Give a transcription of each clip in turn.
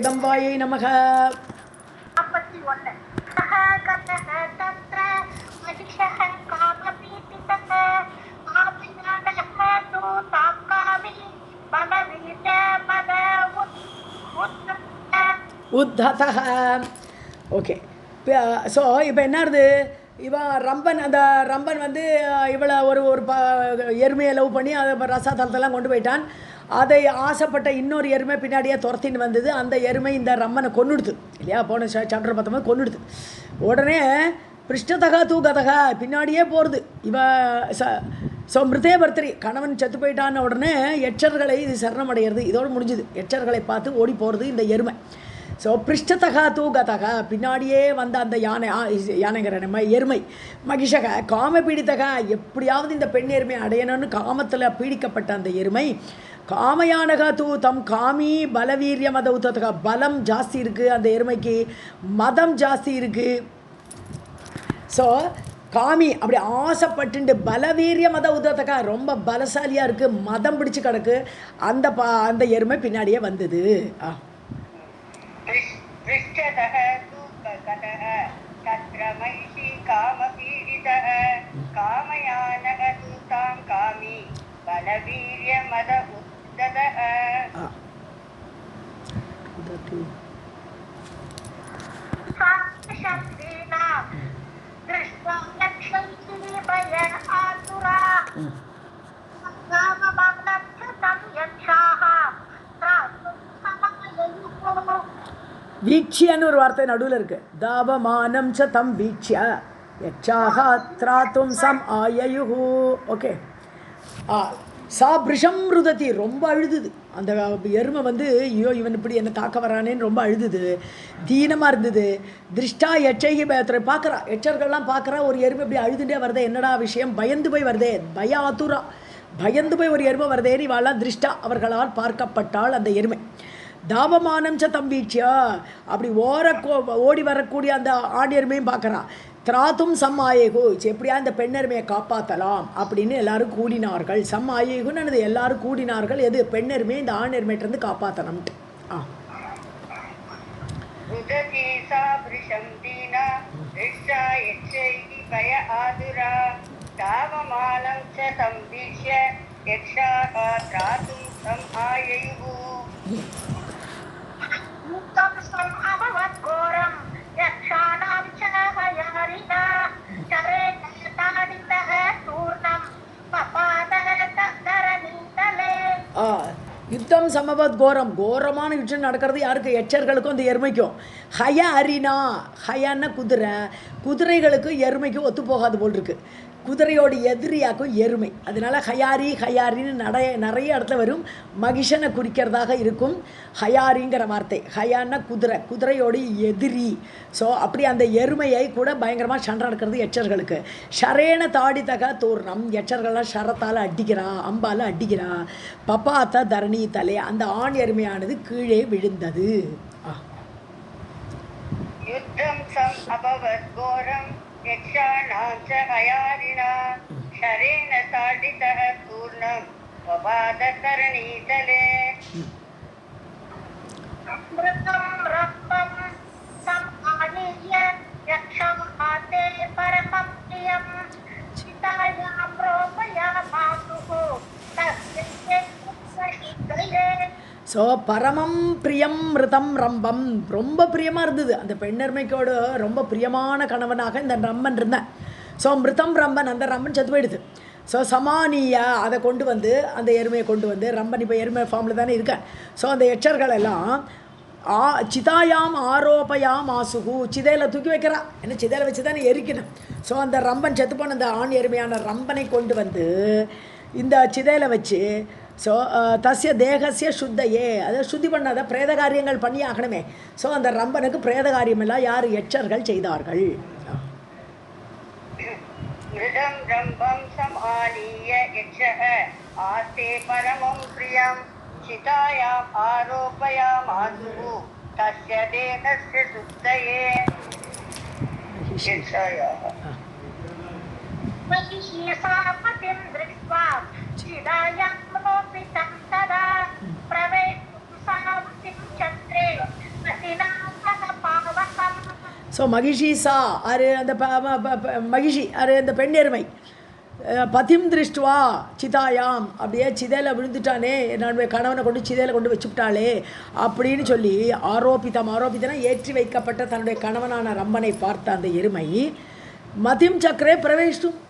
ஜெகதம்பாயை நமக. 41 உத்ததஹ. Okay, so இப்போ என்னது, இவன் ரம்பன், அந்த ரம்பன் வந்து இவளை ஒரு எருமையை லவ் பண்ணி அதை ரசாதலத்தெல்லாம் கொண்டு போயிட்டான். அதை ஆசைப்பட்ட இன்னொரு எருமை பின்னாடியே துரத்தின்னு வந்தது. அந்த எருமை இந்த ரம்மனை கொன்னுடுது இல்லையா, போன சாப்டர் பார்த்தோம் கொன்னுடுது. உடனே பிருஷ்டதகா தூகதகா பின்னாடியே போகிறது இவ. ஸோ மிருதே பர்த்தரி, கணவன் செத்து போயிட்டான்னு உடனே எச்சர்களை இது சரணமடைகிறது. இதோடு முடிஞ்சுது. எச்சர்களை பார்த்து ஓடி போகிறது இந்த எருமை. ஸோ பிருஷ்டதகா தூகதகா பின்னாடியே வந்த அந்த யானைங்கிற நம்ம எருமை மகிஷக காம பீடித்தகா, எப்படியாவது இந்த பெண் எருமை அடையணும்னு காமத்தில் பீடிக்கப்பட்ட அந்த எருமை காமயானகா தூ தம் காமி பலவீரிய மத உத்தகா, பலம் ஜாஸ்தி இருக்குது அந்த எருமைக்கு, மதம் ஜாஸ்தி இருக்குது. ஸோ காமி அப்படி ஆசைப்பட்டு பலவீரிய மத உதத்தக்கா, ரொம்ப பலசாலியாக இருக்குது, மதம் பிடிச்சு கிடக்கு. அந்த எருமை பின்னாடியே வந்தது. வீட்சியன்னு ஒரு வார்த்தை நடுவில் இருக்கு. தாபமானம் ச தம் வீட்சிய யச்சாஹ த்ராத்தும் சம் ஆயயுஹு. ஓகே, சா பிருஷம் ருததி, ரொம்ப அழுதுது அந்த எருமை வந்து. ஐயோ இவன் இப்படி என்ன தாக்க வரானேன்னு ரொம்ப அழுதுது, தீனமாக இருந்தது. திருஷ்டா எச்சைகி பார்க்குறா, எச்சர்கள்லாம் பார்க்குறா, ஒரு எருமை இப்படி அழுதுகிட்டே வருதே, என்னடா விஷயம், பயந்து போய் வருதே, பயாத்துரா, பயந்து போய் ஒரு எருமை வருதேன்னு இவாளாம் திருஷ்டா அவர்களால் பார்க்கப்பட்டாள் அந்த எருமை. தாபமானம் ச தம்பீச்சியா, அப்படி ஓடி வரக்கூடிய அந்த ஆண் எருமையும் பார்க்குறான். திராத்தும் சம் ஆயேகு, எப்படியா இந்த பெண்ணெருமையை காப்பாற்றலாம் அப்படின்னு எல்லாரும் கூடினார்கள். சம் ஆயேகுன்னு எல்லாரும் கூடினார்கள். எது, பெண்ணெருமையை இந்த ஆண் எருமையிட்டிருந்து காப்பாற்றணும்ட்டு. யுத்தம் சமபத் கோரம், கோரமான யுத்தம் நடக்கிறது யாருக்கு, எச்சர்களுக்கும் அந்த எருமைக்கும். ஹய அரினா, ஹயன்னா குதிரை, குதிரைகளுக்கும் எருமைக்கும் ஒத்து போகாது போல் இருக்கு. குதிரையோட எதிரியாக்கும் எருமை, அதனால ஹயாரி ஹயாரின்னு நிறைய இடத்துல வரும். மகிஷனை குறிக்கிறதாக இருக்கும் ஹயாரிங்கிற வார்த்தை. ஹயான்னா குதிரை, குதிரையோட எதிரி. ஸோ அப்படி அந்த எருமையை கூட பயங்கரமாக சண்டை நடக்கிறது எச்சர்களுக்கு. ஷரேன தாடித்தக தூர்ணம், எச்சர்கள்லாம் ஷரத்தால் அடிக்கிறா, அம்பால் அடிக்கிறா. பப்பாத்த தரணி தலை, அந்த ஆண் எருமையானது கீழே விழுந்தது. யுத்தம் சம் அபவத் கோரம் யக்ஷாணாம் ச ஹயாரிணா ஷரேன தாடிதஹ தூர்ணம் வபாத தரணீதலே. அம்ருதம் ரப்பம் சம் ஆனிய யக்ஷம் ஆதே பரமம் பிரியம் சிதாயாம் ரோபயாமாசுஹு தஸ்யே சஹிதலே. ஸோ பரமம் பிரியம் மிருதம் ரம்பம், ரொம்ப பிரியமாக இருந்தது அந்த பெண்ணெருமைக்கோடு, ரொம்ப பிரியமான கணவனாக இந்த ரம்பன் இருந்தேன். ஸோ மிருதம் ரம்பன், அந்த ரம்பன் செத்து போயிடுது. ஸோ சமானியா அதை கொண்டு வந்து, அந்த எருமையை கொண்டு வந்து, ரம்பன் இப்போ எருமை ஃபார்மில் தானே இருக்கேன். ஸோ அந்த எச்சர்கள் எல்லாம் சிதாயாம் ஆரோப்பயாம் ஆசுகு, சிதையில் தூக்கி வைக்கிறா, ஏன்னா சிதையில் வச்சு தானே எரிக்கணும். ஸோ அந்த ரம்பன் செத்து போன அந்த ஆண் எருமையான ரம்பனை கொண்டு வந்து இந்த சிதையில் வச்சு, ஸோ தஸ்ய தேகசிய சுத்தையே, அதை சுத்தி பண்ணாத பிரேத காரியங்கள் பண்ணி ஆகணுமே. ஸோ அந்த ரம்பனுக்கு பிரேத காரியமெல்லாம் யார், எச்சர்கள் செய்தார்கள். மிருதம் ரம்பம் சமானிய யக்ஷஹ ஆஸ்தே பரமம் பிரியம் சிதாயாம் ஆரோபயாமாசுஹு தஸ்ய தேகஸ்ய சுத்தயே. மகிஷீசாபதிம் திருஷ்ட்வா சிதாயாம் ரோபிதம் ததா பிரவேஷம் சாவதிம் சத்ரே ஸோ மகிஷி சா அது அந்த மகிஷி அது அந்த பெண் எருமை பதிம் திருஷ்டுவா சிதாயாம் அப்படியே சிதையில் விழுந்துட்டானே என்னுடைய கணவனை கொண்டு சிதையில் கொண்டு வச்சுவிட்டாளே அப்படின்னு சொல்லி ஆரோபித்தனா ஏற்றி வைக்கப்பட்ட தன்னுடைய கணவனான ரம்பனை பார்த்த அந்த எருமை மதிம் சக்கரே பிரவேஷ்டும்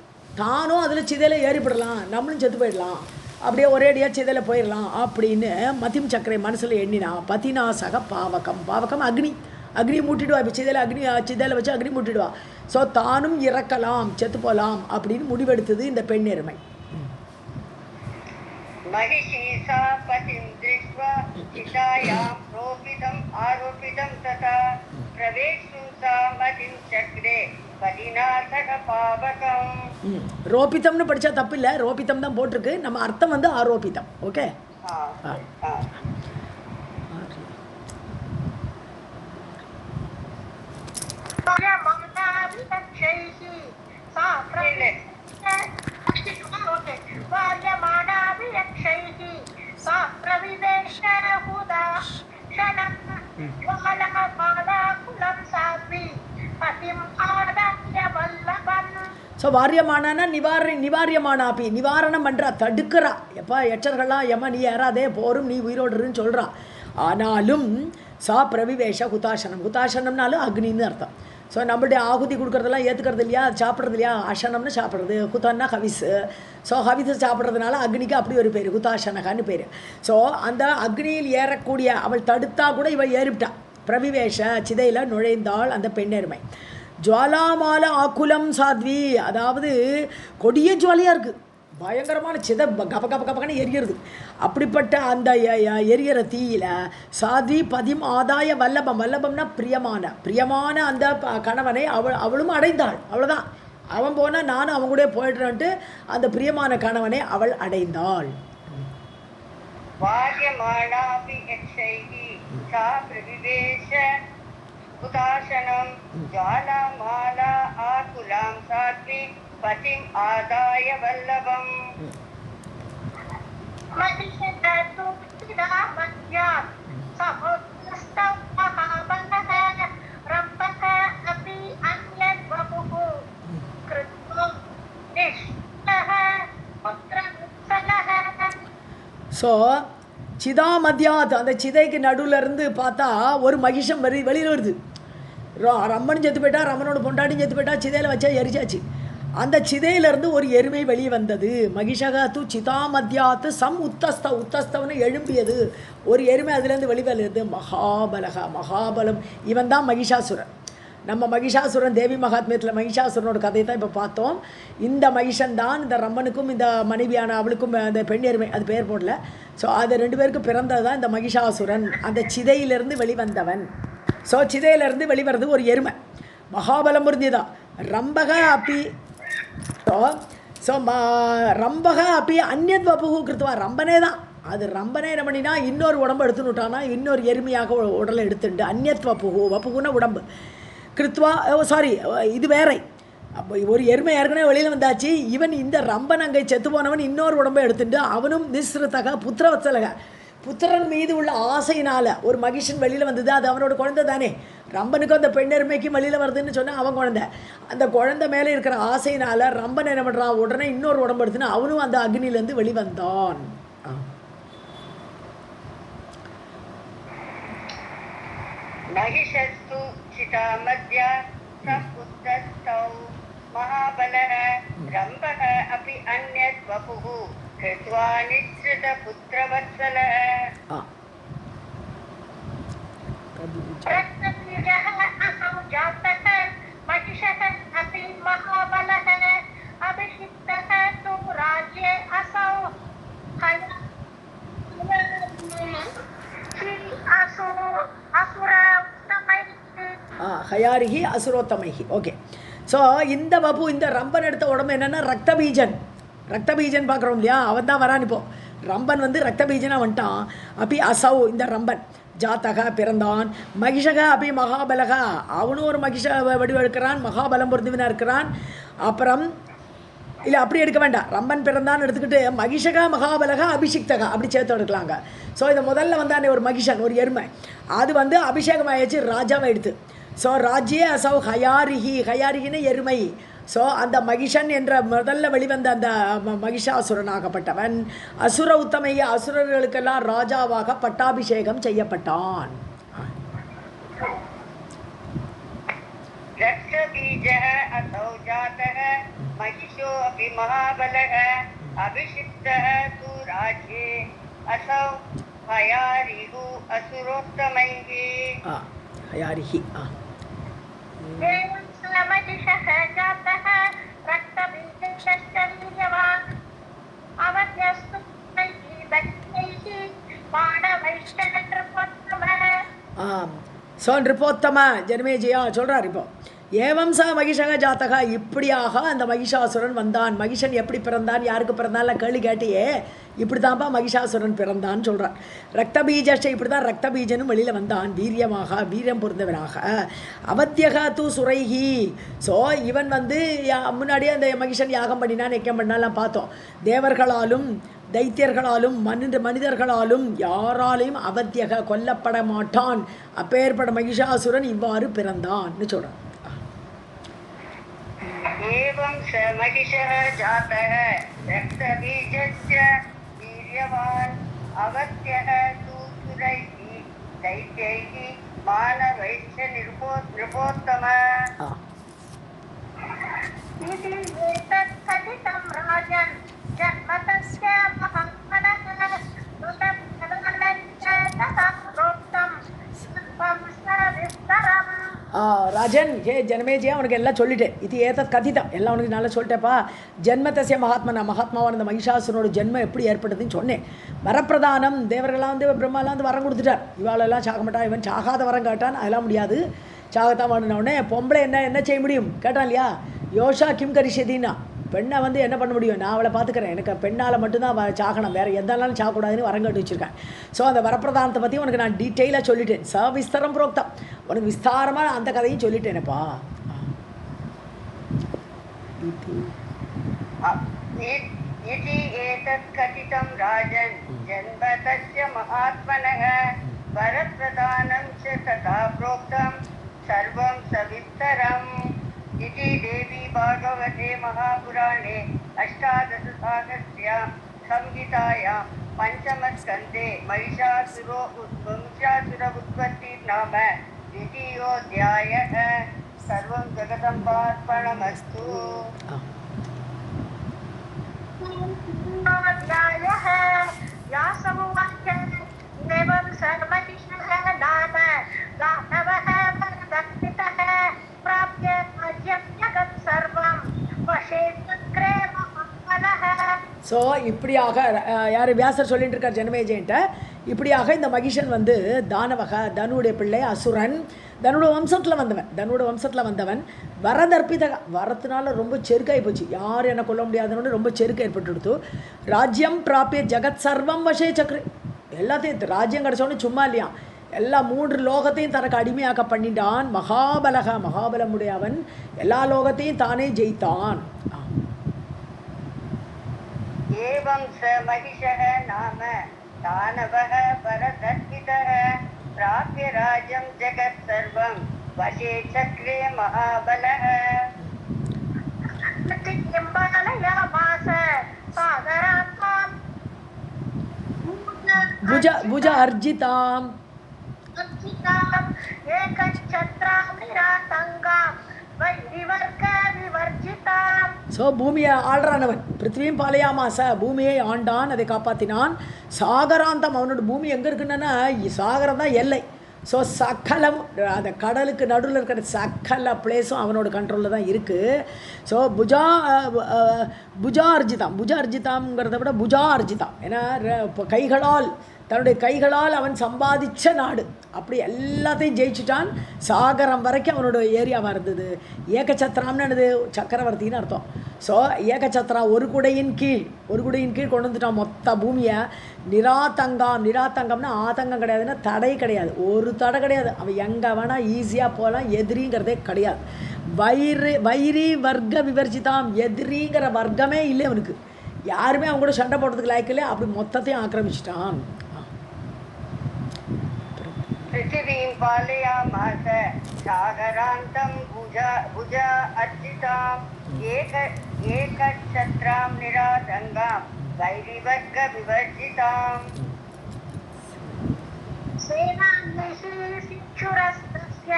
தானும் அதில் சிதையில் ஏறிப்படலாம், நம்மளும் செத்து போயிடலாம், அப்படியே ஒரே அடியாக சிதையில் போயிடலாம் அப்படின்னு மதிம் சக்கரை மனசில் எண்ணினா பதினாசக பாவகம் அக்னி மூட்டிடுவா. இப்போ சிதையில் வச்சு அக்னி மூட்டிடுவா. ஸோ தானும் இறக்கலாம், செத்து போகலாம் அப்படின்னு முடிவெடுத்தது இந்த பெண் எருமை. महिषीसा पतिं दृष्ट्वा चितायां रोपितम् आरोपितं तथा प्रवेशुं सा मतिं चक्रे பதினாசக பாவகம். ரோபிதம்னு படித்தா தப்பு இல்லை, ரோபிதம் தான் போட்டிருக்கு, நம்ம அர்த்தம் வந்து ஆரோபிதம். ஓகே. ஸோ வாரியமானா நிவாரியமானாப்பி நிவாரணம் பண்ணுறா, தடுக்கிறா. எப்பா எச்சர்கள்லாம் எம்மா நீ ஏறாதே போரும், நீ உயிரோடுன்னு சொல்கிறா. ஆனாலும் சா பிரவிவேஷ ஹுதாசனம்னாலும் அக்னின்னு அர்த்தம். ஸோ நம்மளுடைய ஆகுதி கொடுக்குறதெல்லாம் ஏற்றுக்கிறது இல்லையா, சாப்பிட்றது இல்லையா, அசனம்னு சாப்பிட்றது, ஹுதன்னா ஹவிஸு. ஸோ ஹவிஸு சாப்பிட்றதுனால அக்னிக்கு அப்படி ஒரு பேர், ஹுதாசனகான்னு பேர். ஸோ அந்த அக்னியில் ஏறக்கூடிய அவள் தடுத்தா கூட இவள் ஏறிவிட்டா. பிரவிவேஷ சிதையில் நுழைந்தாள் அந்த பெண்ணெருமை. ஜுவாலாமால ஆக்குலம் சாத்வி, அதாவது கொடிய ஜுவாலியாக இருக்குது, பயங்கரமான சிதை கபகன்னு எரிகிறது. அப்படிப்பட்ட அந்த எரிகிற தீயில சாத்வி பதிம் ஆதாய வல்லபம்னா பிரியமான அந்த கணவனை அவளும் அடைந்தாள். அவ்வளோதான், அவன் போனால் நானும் அவன் கூட போயிடுறேன்ட்டு அந்த பிரியமான கணவனை அவள் அடைந்தாள். हुताशनं ज्वालामाला आकुलां सात्वी पतिम् आदाय वल्लभम् महिषदतु चिदामध्यात् समुद्रस्थौ महाबलः रम्भः अपि अन्यद्वपुः कृत्वा निष्ठः पुत्रवत्सलः. ஸோ சிதா மத்தியாத், அந்த சிதைக்கு நடுவில் இருந்து பார்த்தா ஒரு மகிஷம் வெளியில் வருது. ரம்மன் செத்து போயிட்டா, ரம்மனோட பொண்டாட்டியும் செத்து போயிட்டா, சிதையில் வச்சா எரிச்சாச்சு. அந்த சிதையிலேருந்து ஒரு எருமை வெளியே வந்தது. மகிஷகத்து சிதா மத்தியாத்து உத்தஸ்தவனை எழும்பியது ஒரு எருமை, அதுலேருந்து வெளிவருது. மகாபலம், இவன் தான் மகிஷாசுரன். நம்ம மகிஷாசுரன் தேவி மகாத்மியத்தில் மகிஷாசுரனோட கதையை தான் இப்போ பார்த்தோம். இந்த மகிஷன் தான் இந்த ரம்மனுக்கும் இந்த மனைவியான அவளுக்கும் அந்த பெண் எருமை, அது பேர் போடல. ஸோ அது ரெண்டு பேருக்கும் பிறந்தது தான் இந்த மகிஷாசுரன், அந்த சிதையிலிருந்து வெளிவந்தவன். ஸோ சிதையிலிருந்து வெளிவரது ஒரு எருமை, மகாபலம் புரிஞ்சுதா. ரம்பக அப்பி ரம்பக அப்பி அந்நியத் வபுகு கிருத்துவா, ரம்பனே தான் அது. ரம்பனே என்ன பண்ணினா இன்னொரு உடம்பு எடுத்துன்னு விட்டானா, இன்னொரு எருமையாக உடலை எடுத்துட்டு அந்நியத் வப்புகுன்னா உடம்பு கிருத்வா, சாரி இது வேறை. அப்போ ஒரு எருமை ஏற்கனவே வெளியில் வந்தாச்சு. இவன் இந்த ரம்பன் அங்கே செத்து போனவன் இன்னொரு உடம்பை எடுத்துட்டு அவனும் நிஸ்ருதக புத்திரவத்சலக, புத்திரன் மீது உள்ள ஆசையினால் ஒரு மகிஷன் வெளியில் வந்தது, அது அவனோட குழந்தை தானே. ரம்பனுக்கும் அந்த பெண் எருமைக்கும் வெளியில் வருதுன்னு சொன்னால் அவன் குழந்தை. அந்த குழந்தை மேலே இருக்கிற ஆசையினால் ரம்பன் என்ன பண்ணுறான், உடனே இன்னொரு உடம்பு எடுத்துன்னு அவனும் அந்த அக்னியிலேருந்து வெளிவந்தான். महिषस्तु चितामध्या समुद्रस्थौ महाबलः रम्भः अपि अन्यत् वपुः कृत्वा निःसृतपुत्रवत्सलः. रक्तबीजः असौ जातः महिषः अपि महाबलः अभिषिक्तः तु राज्ये असौ ஹயாரிகி அசுரோத்தமைகி. ஓகே. ஸோ இந்த வபு, இந்த ரம்பன் எடுத்த உடம்பு என்னென்னா ரக்தபீஜன் பார்க்குறோம் இல்லையா, அவன் தான் வரான். இப்போ ரம்பன் வந்து ரக்தபீஜனாக வந்துட்டான். அப்படி அசௌ இந்த ரம்பன் ஜாத்தக பிறந்தான். மகிஷக அப்படி மகாபலகா, அவனும் ஒரு மகிஷ வடிவெடுக்கிறான், மகாபலம் பொருந்துவினா இருக்கிறான். அப்புறம் இல்லை அப்படி எடுக்க வேண்டாம், ரம்பன் பிறந்தான்னு எடுத்துக்கிட்டு மகிஷகா மகாபலகா அபிஷிக்தகா அப்படி சேர்த்து எடுக்கலாங்க. ஸோ இந்த முதல்ல வந்தானே ஒரு மகிஷன், ஒரு எருமை, அது வந்து அபிஷேகம் ஆயிடுச்சு, ராஜாவை எடுத்து. ஸோ ராஜ்யே அசௌ ஹயாரிகின்னு எருமை. ஸோ அந்த மகிஷன் என்ற முதல்ல வெளிவந்த அந்த மகிஷாசுரனாகப்பட்டவன் அசுர உத்தமைய அசுரர்களுக்கெல்லாம் ராஜாவாக பட்டாபிஷேகம் செய்யப்பட்டான். रक्षबीजः असौ जातः महिषो अपि महाबलः अभिषिक्तः तु राज्ये असौ हयारिः असुरोत्तमैः. हयारिः एवं स महिषः जातः रक्तबीजश्च वीर्यवान् अवध्यस्तु दैत्यैः मानवैश्च नृपोत्तमः. ஸோ நிருப்போத்தம ஜனமேஜயா சொல்கிறார். இப்போ ஏவம் ச மகிஷக ஜாத்தகா, இப்படியாக அந்த மகிஷாசுரன் வந்தான். மகிஷன் எப்படி பிறந்தான், யாருக்கு பிறந்தான்லாம் கேள்வி கேட்டியே, இப்படி தான்ப்பா மகிஷாசுரன் பிறந்தான்னு சொல்கிறான். ரக்தபீஜை இப்படி தான் ரக்தபீஜனும் வெளியில் வந்தான், வீரியமாக வீரியம் பொருந்தவனாக. அவத்தியக தூ சுரைஹி. ஸோ இவன் வந்து முன்னாடியே அந்த மகிஷன் யாகம் பண்ணினான், யக்கம் பண்ணாலாம் பார்த்தோம். தேவர்களாலும் தைத்தியர்களாலும் மனிதர்களாலும் யாராலையும் அவத்தியக கொல்லப்பட மாட்டான். அப்பேற்பட மகிஷாசுரன் இவ்வாறு பிறந்தான்னு சொல்கிறான். एवं स महिषः जातः रक्तबीजस्य वीर्यवान् अवत्यः तु सुरैः दैत्यैः मानवैश्च नृपोत्तमः. इति एतत् कथितं राजन् जन्मतस्य महात्मनः तथा प्रोक्तं विस्तरम्. ராஜன், ஹே ஜனமேஜியா, உனக்கு எல்லாம் சொல்லிட்டேன். இது ஏதத் கதிதம், எல்லாம் உனக்கு நல்லா சொல்லிட்டேப்பா. ஜென்மத்தசிய மகாத்மாவான அந்த மகிஷாசுரனோட ஜென்மம் எப்படி ஏற்பட்டதுன்னு சொன்னேன். வரப்பிரதானம், தேவர்களாம் வந்து பிரம்மாலாம் வந்து வரம் கொடுத்துட்டார். இவாளெல்லாம் சாக மாட்டான், இவன் சாகாத வரம் கேட்டான், அதெல்லாம் முடியாது, சாகத்தான் வாங்கினவுடனே பொம்பளை என்ன செய்ய முடியும் கேட்டான் இல்லையா. யோஷா கிம் கரிஷதின்னா, பெண்ணை வந்து என்ன பண்ண முடியும், நான் அவளை பார்த்துக்கிறேன், எனக்கு பெண்ணால் மட்டும்தான் சாகணும், வேறு எதாலும் சாகக்கூடாதுன்னு வரங்கட்டு வச்சுருக்கேன். ஸோ அந்த வரப்பிரதானத்தை பற்றி உனக்கு நான் டீட்டெயிலாக சொல்லிட்டேன். விஸ்தரம் புரோக்தம், உனக்கு விஸ்தாரமாக அந்த கதையும் சொல்லிட்டேனப்பா. इति एतत् कथितं राजन् जन्मतस्य महात्मनः वरप्रदानं च तथा प्रोक्तं सर्वं सविस्तरम्. इति देवी भागवते महापुराणे अष्टादशसाहस्र्यां संहितायां पञ्चमस्कन्धे महिषासुर उत्पत्तिर्नाम द्वितीयोऽध्यायः. सर्वं जगदम्बार्पणमस्तु. अध्यायः व्यासमुवाच एवं सर्वहिषः नाम दानवः वरदत्तितः प्राप्य राज्यं जगत् सर्वं वशे चक्रे महाबलः. ஸோ இப்படியாக யார் வியாசர் சொல்லிட்டு இருக்கார் ஜனமேஜன்ட்ட. இப்படியாக இந்த மகிஷன் வந்து தானவக, தனுடைய பிள்ளை, அசுரன், தனுடைய வம்சத்தில் வந்தவன் வரதர்ப்பிதக, வரத்தினால ரொம்ப செருக்காகி போச்சு, யாரும் என்ன கொல்ல முடியாதுன்னு ரொம்ப செருக்கு ஏற்பட்டு. ராஜ்யம் பிராப்பிய ஜெகத் சர்வம் வசே சக்கர, எல்லாத்தையும் ராஜ்யம் கிடச்சோன்னு சும்மா இல்லையா, எல்லா 3 லோகத்தையும் தனக்கு அடிமையாக்க பண்ணிட்டான். மகாபலமுடையவன் எல்லா லோகத்தையும் தானே ஜெயித்தான். एवं स महिषः नाम दानवः वरदर्पितः प्राप्य राज्यं जगत् सर्वं वशे चक्रे महाबलः. प्रतिबिम्बालयामास सागरात्मां भुज अर्जिताम् एकच्छत्रामिरातङ्गां वैरिवर्ग विवर्जिताम्. ஸோ பூமியை ஆள்றானவன், பிருத்திவியும் பாலையாமாச, பூமியை ஆண்டான், அதை காப்பாற்றினான். சாகராந்தம், அவனோட பூமி எங்கே இருக்குன்னா சாகரம் தான் எல்லை. ஸோ சக்கலம், அந்த கடலுக்கு நடுவில் இருக்கிற சக்கல பிளேஸும் அவனோட கண்ட்ரோலில் தான் இருக்குது. ஸோ புஜார்ஜிதாம்ங்கிறத விட புஜார்ஜிதாம், ஏன்னா கைகளால், தன்னுடைய கைகளால் அவன் சம்பாதிச்ச நாடு, அப்படி எல்லாத்தையும் ஜெயிச்சுட்டான். சாகரம் வரைக்கும் அவனோட ஏரியாவாக இருந்தது. ஏகச்சத்திரம்னு என்னது, சக்கரவர்த்தின்னு அர்த்தம். ஸோ ஏகச்சத்திரா, ஒரு குடையின் கீழ் கொண்டு வந்துட்டான் மொத்த பூமியை. நிராத்தங்கம்னா ஆதங்கம் கிடையாதுன்னா தடை கிடையாது, ஒரு தடை கிடையாது, அவன் எங்கே வேணால் ஈஸியாக போகலாம், எதிரிங்கிறதே கிடையாது. வைரி வர்க்க விவர்ஜிதாம், எதிரிங்கிற வர்க்கமே இல்லை அவனுக்கு, யாருமே அவங்க கூட சண்டை போடுறதுக்கு லாய்க்கல, அப்படி மொத்தத்தையும் ஆக்கிரமிச்சிட்டான். पृथिवीं पालयामास सागरान्तं भुजा अर्जिताम् एकच्छत्रां निरातङ्गां वैरिवर्गविवर्जिताम् सेनान्यशिक्षुरस्तस्य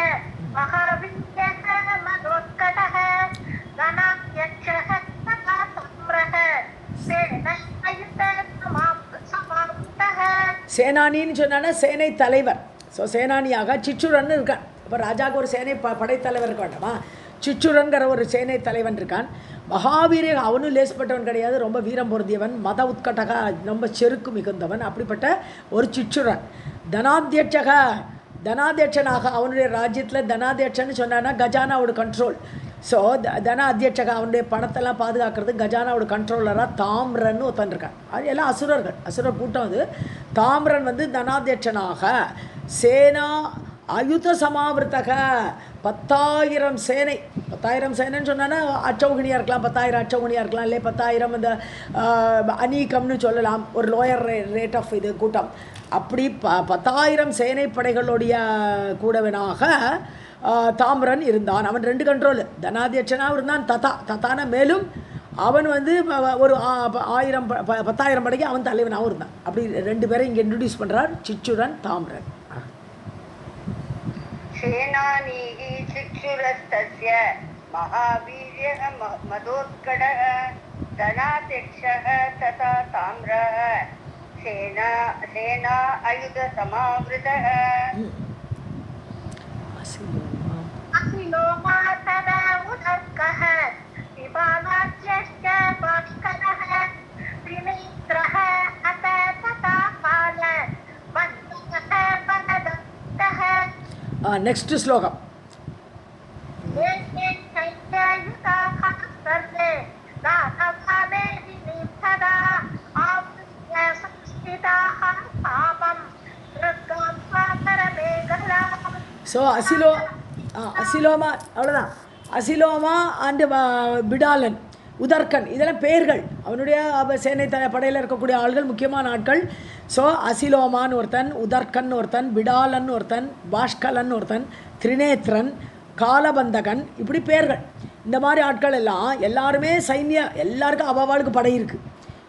महावीर्यः मदोत्कटः धनाध्यक्षः तथा सम्रः सेनायुतः சேனானின்னு சொன்னான்னா சேனை தலைவர். ஸோ சேனானியாக சிச்சுரன் இருக்கான். இப்போ ராஜாவுக்கு ஒரு சேனை படைத்தலைவர் இருக்க வேண்டாமா? சிச்சுரன்கிற ஒரு சேனை தலைவன் இருக்கான். மகாவீர, அவனும் லேசப்பட்டவன் கிடையாது, ரொம்ப வீரம் பொருந்தியவன், மத உத்கட்டக, ரொம்ப செருக்கு மிகுந்தவன். அப்படிப்பட்ட ஒரு சிச்சுரன். தனாத்தியட்சனாக அவனுடைய ராஜ்யத்தில் தனாத்தியட்சன்னு சொன்னான்னா கஜானாவோட கண்ட்ரோல். ஸோ தன அத்தியட்சக, அவனுடைய பணத்தெல்லாம் பாதுகாக்கிறது கஜானாவோட கண்ட்ரோலராக தாம்ரன் ஒருத்தன் இருக்கான். அது எல்லாம் அசுரர் கூட்டம். அது தாம்ரன் வந்து தனாத்தியட்சனாக சேனா அயுத சமாவிருத்தக 10,000 சேனை. 10,000 சேனைன்னு சொன்னான்னா அச்சௌகணியாக இருக்கலாம், 10,000 அச்சௌகணியாக இருக்கலாம், இல்லை 10,000 இந்த அநீக்கம்னு சொல்லலாம், ஒரு லோயர் ரேட் ஆஃப் இது கூட்டம். அப்படி 10,000 சேனை படைகளுடைய கூடவனாக தாம்ரன் இருந்தான். அவன் 2 கண்ட்ரோல், தனாத்தியட்சனாக இருந்தான், தத்தான மேலும் அவன் வந்து ஒரு 10,000 படைக்கு அவன் தலைவனாகவும் இருந்தான். அப்படி 2 பேரை இங்கே இன்ட்ரடியூஸ் பண்ணுறார், சிச்சுரன் தாம்ரன். सेनानीः चिक्षुरस्तस्य महावीर्यः मदोत्कटः धनाध्यक्षः तथा ताम्रः सेना आयुधसमावृतः असिलोमा तदा उदर्कः विपालाध्यश्च बाष्कलः त्रिनेत्रः अत तथा काल बन्धुः बलदत्तः. நெக்ஸ்ட் ஸ்லோகம். ஸோ அசிலோமா, அவ்வளோதான். அசிலோமா அண்டு பிடாலன், உதர்கன், இதெல்லாம் பெயர்கள். அவனுடைய சேனை படையில் இருக்கக்கூடிய ஆள்கள், முக்கியமான ஆட்கள். ஸோ அசிலோமான்னு ஒருத்தன், உதர்கன் ஒருத்தன், பிடாலன் ஒருத்தன், பாஷ்கலன் ஒருத்தன், திரிநேத்ரன், காலபந்தகன், இப்படி பேர்கள். இந்த மாதிரி ஆட்கள் எல்லாம் எல்லாருமே எல்லாருக்கும் அவாவாளுக்கு படை இருக்குது.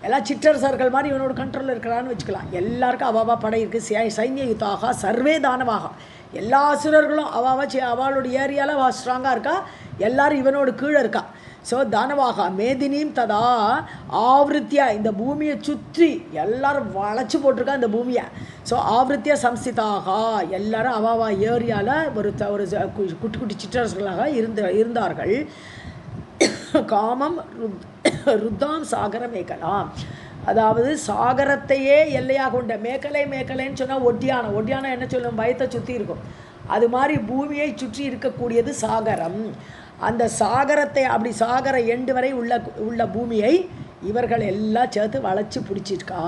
எல்லாம் சிற்றரசர்கள் மாதிரி இவனோட கண்ட்ரோலில் இருக்கிறான்னு வச்சுக்கலாம். எல்லாருக்கும் அவாவா படை இருக்குது. சைன்ய யுத்தாக சர்வே தானமாக, எல்லா அசுரர்களும் அவளோட ஏரியாவில் ஸ்ட்ராங்காக இருக்கா. எல்லாரும் இவனோட கீழே இருக்கா. ஸோ தானவாக மேதினியும் ததா ஆவருத்தியா, இந்த பூமியை சுற்றி எல்லாரும் வளைச்சி போட்டிருக்கா இந்த பூமியை. ஸோ ஆவருத்தியா சம்ஸ்திதாக, எல்லாரும் அவாவா ஏரியாவில் ஒரு குட்டி குட்டி சிற்றரசர்களாக இருந்தார்கள். காமம் ருத்தாம் சாகர மேகலாம், அதாவது சாகரத்தையே எல்லையாக கொண்ட மேக்கலைன்னு சொன்னால் ஒட்டியானம் என்ன சொல்லும், வயத்தை சுற்றி இருக்கும். அது மாதிரி பூமியை சுற்றி இருக்கக்கூடியது சாகரம். அந்த சாகரத்தை, அப்படி சாகர எண்டு வரை உள்ள பூமியை இவர்கள் எல்லாம் சேர்த்து வளைச்சு பிடிச்சிருக்கா.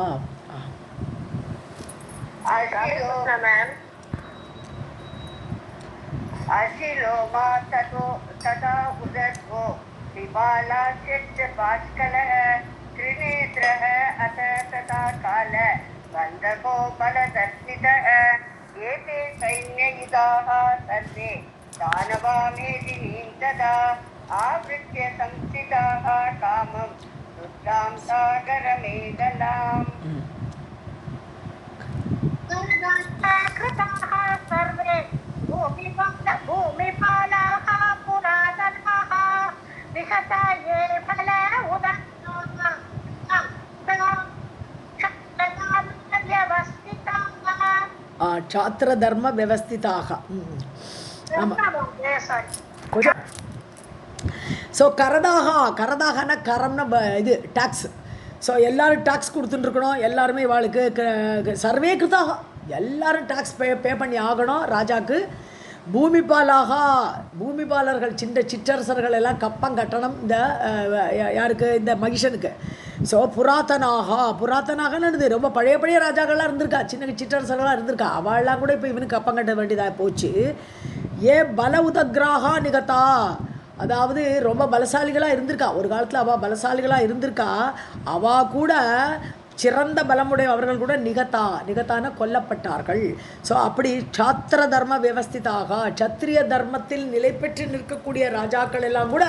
अशिलोमा तथा उदर्को विपालास्य बाष्कलः त्रिनेत्रः अथ तथा काल बन्धको बलदर्शितः एते सैन्ययुधाः सर्वे दानवा मेदिनीं तदा आवृत्य संस्थिताः कामं रुद्रां सागरमेखलाम् कृताः सर्वे भूमिपालाः पुरातनाः निहता ये फल க்ஷாத்திர தர்ம வியவஸ்திதாக. ஸோ கரதாகனா கரம்னா இது டாக்ஸ். ஸோ எல்லோரும் டாக்ஸ் கொடுத்துட்டுருக்கணும். எல்லாருமே இவாளுக்கு சர்வே கிருதாக, எல்லோரும் டாக்ஸ் பே பண்ணி ஆகணும் ராஜாவுக்கு. பூமிபாலர்கள் சிற்றரசர்கள் எல்லாம் கப்பம் கட்டணும் இந்த யாருக்கு, இந்த மகிஷனுக்கு. ஸோ புராத்தனாகன்னு ரொம்ப பழைய ராஜாக்கள்லாம் இருந்திருக்கா, சின்ன சிற்றரசர்களாக இருந்திருக்கா. அவள்லாம் கூட இப்போ இவனுக்கு கப்பம் கட்ட வேண்டியதாக போச்சு. பல உதக்ராகா நிகத்தா, அதாவது ரொம்ப பலசாலிகளாக இருந்திருக்கா. ஒரு காலத்தில் அவள் பலசாலிகளாக இருந்திருக்கா. அவள் கூட சிறந்த பலமுடைய அவர்கள் கூட நிகத்தான கொல்லப்பட்டார்கள். ஸோ அப்படி சாத்திர தர்ம வியவஸ்திதாக சத்திரிய தர்மத்தில் நிலை பெற்று நிற்கக்கூடிய ராஜாக்கள் எல்லாம் கூட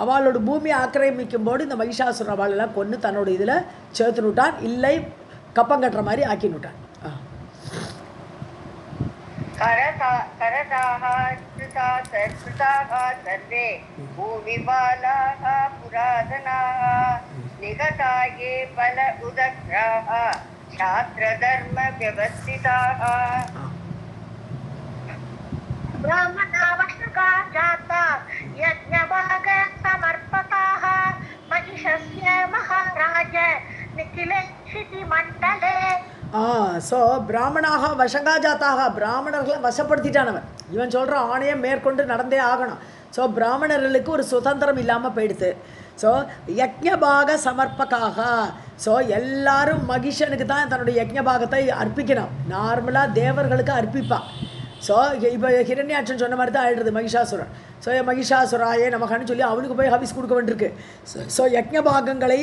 அவளோட பூமியை ஆக்கிரமிக்கும் போது இந்த மகிஷாசுர அவளெல்லாம் கொன்று தன்னோட இதில் சேர்த்துனுட்டான், இல்லை கப்பங்கட்டுற மாதிரி ஆக்கினுட்டான். करताः कृताः सर्वे भूमिपालाः पुरातनाः निगता ये बल उदग्राः छात्रधर्मव्यवस्थिताः ब्राह्मणावश्यका जाता यज्ञभागसमर्पकाः महिषस्य महाराज निखिले क्षितिमण्डले. ஸோ பிராமணாக வசங்கா ஜாத்தாக, பிராமணர்களை வசப்படுத்திட்டானவன். இவன் சொல்கிற ஆணையை மேற்கொண்டு நடந்தே ஆகணும். ஸோ பிராமணர்களுக்கு ஒரு சுதந்திரம் இல்லாமல் போயிடுது. ஸோ யஜ்ஞபாக சமர்ப்பக்காக, ஸோ எல்லாரும் மகிஷனுக்கு தான் தன்னுடைய யஜ்ஞபாகத்தை அர்ப்பிக்கணும். நார்மலாக தேவர்களுக்கு அர்ப்பிப்பான். ஸோ இப்போ ஹிரண்யாட்சன் சொன்ன மாதிரி தான் ஆயிடுறது மகிஷாசுரன். ஸோ மகிஷாசுராயே நமக்கான்னு சொல்லி அவனுக்கு போய் ஹவிஸ் கொடுக்க வேண்டியிருக்கு. ஸோ யஜ்ஞபாகங்களை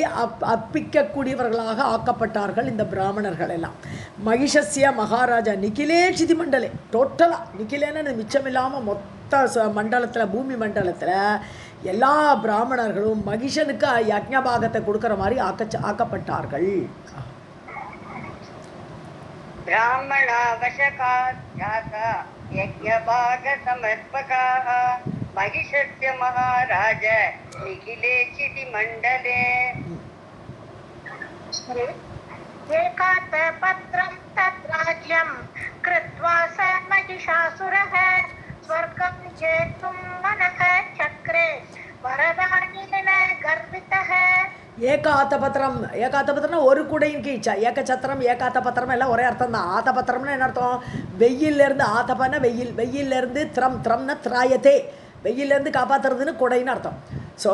அர்ப்பிக்கக்கூடியவர்களாக ஆக்கப்பட்டார்கள் இந்த பிராமணர்கள் எல்லாம். மகிஷஸ்ய மகாராஜா நிகிலே சிதி மண்டலே, டோட்டலாக நிகிலேன்னு மிச்சமில்லாமல் மொத்த மண்டலத்தில் பூமி மண்டலத்தில் எல்லா பிராமணர்களும் மகிஷனுக்கு யஜ்ஞபாகத்தை கொடுக்குற மாதிரி ஆக்கப்பட்டார்கள். ब्राह्मणावशका जाता यज्ञभागसमर्पकाः महिषस्य महाराज निखिले चितिमण्डले. एकातपत्रं तद्राज्यं कृत्वा स महिषासुरः स्वर्गं जेतुं मनः चक्रे वरदानेन गर्वितः. ஏகாத்தபத்திரம், ஏகாத்தபத்திரம்னா ஒரு குடையின் கீழ்ச்சா, ஏகச்சத்திரம் ஏகாத்தபத்திரம் எல்லாம் ஒரே அர்த்தம் தான். ஆத்தபத்திரம்னா என்ன அர்த்தம்? வெயிலேருந்து, ஆத்தப்பன்னா வெயில், வெயிலேருந்து திரம்னா திராயத்தே, வெயிலேருந்து காப்பாற்றுறதுன்னு குடைன்னு அர்த்தம். ஸோ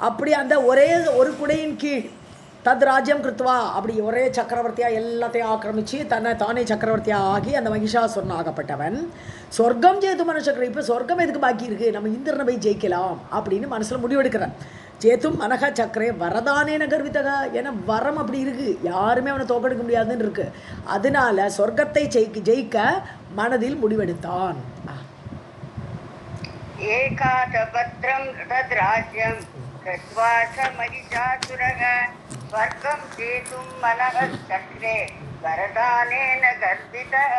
அப்படி அந்த ஒரே ஒரு குடையின் கீழ் தத் ராஜ்யம் கிருத்வா, அப்படி ஒரே சக்கரவர்த்தியாக எல்லாத்தையும் ஆக்கிரமித்து தானே சக்கரவர்த்தியாக ஆகி அந்த மகிஷாசுரன் ஆகப்பட்டவன் சொர்க்கம் ஜெயித்து மனுஷக்கரை. இப்போ சொர்க்கம் எதுக்கு பாக்கி இருக்குது, நம்ம இந்திரனை போய் ஜெயிக்கலாம் அப்படின்னு மனசில் முடிவெடுக்கிறான். ஜேத்தும் மனக சக்கரே வரதானே நகர்வித்தகா, ஏன்னா வரம் அப்படி இருக்குது, யாருமே அவனை தோக்கடிக்க முடியாதுன்னு இருக்குது. அதனால சொர்க்கத்தை ஜெயிக்க மனதில் முடிவெடுத்தான். ஏகாதபத்ரம் தத்ராஜ்யம் கிருத்வா ச மகிஷாசுரः ஸ்வர்கம் ஜேதும் மனः சக்ரே வரதானேன கர்விதः.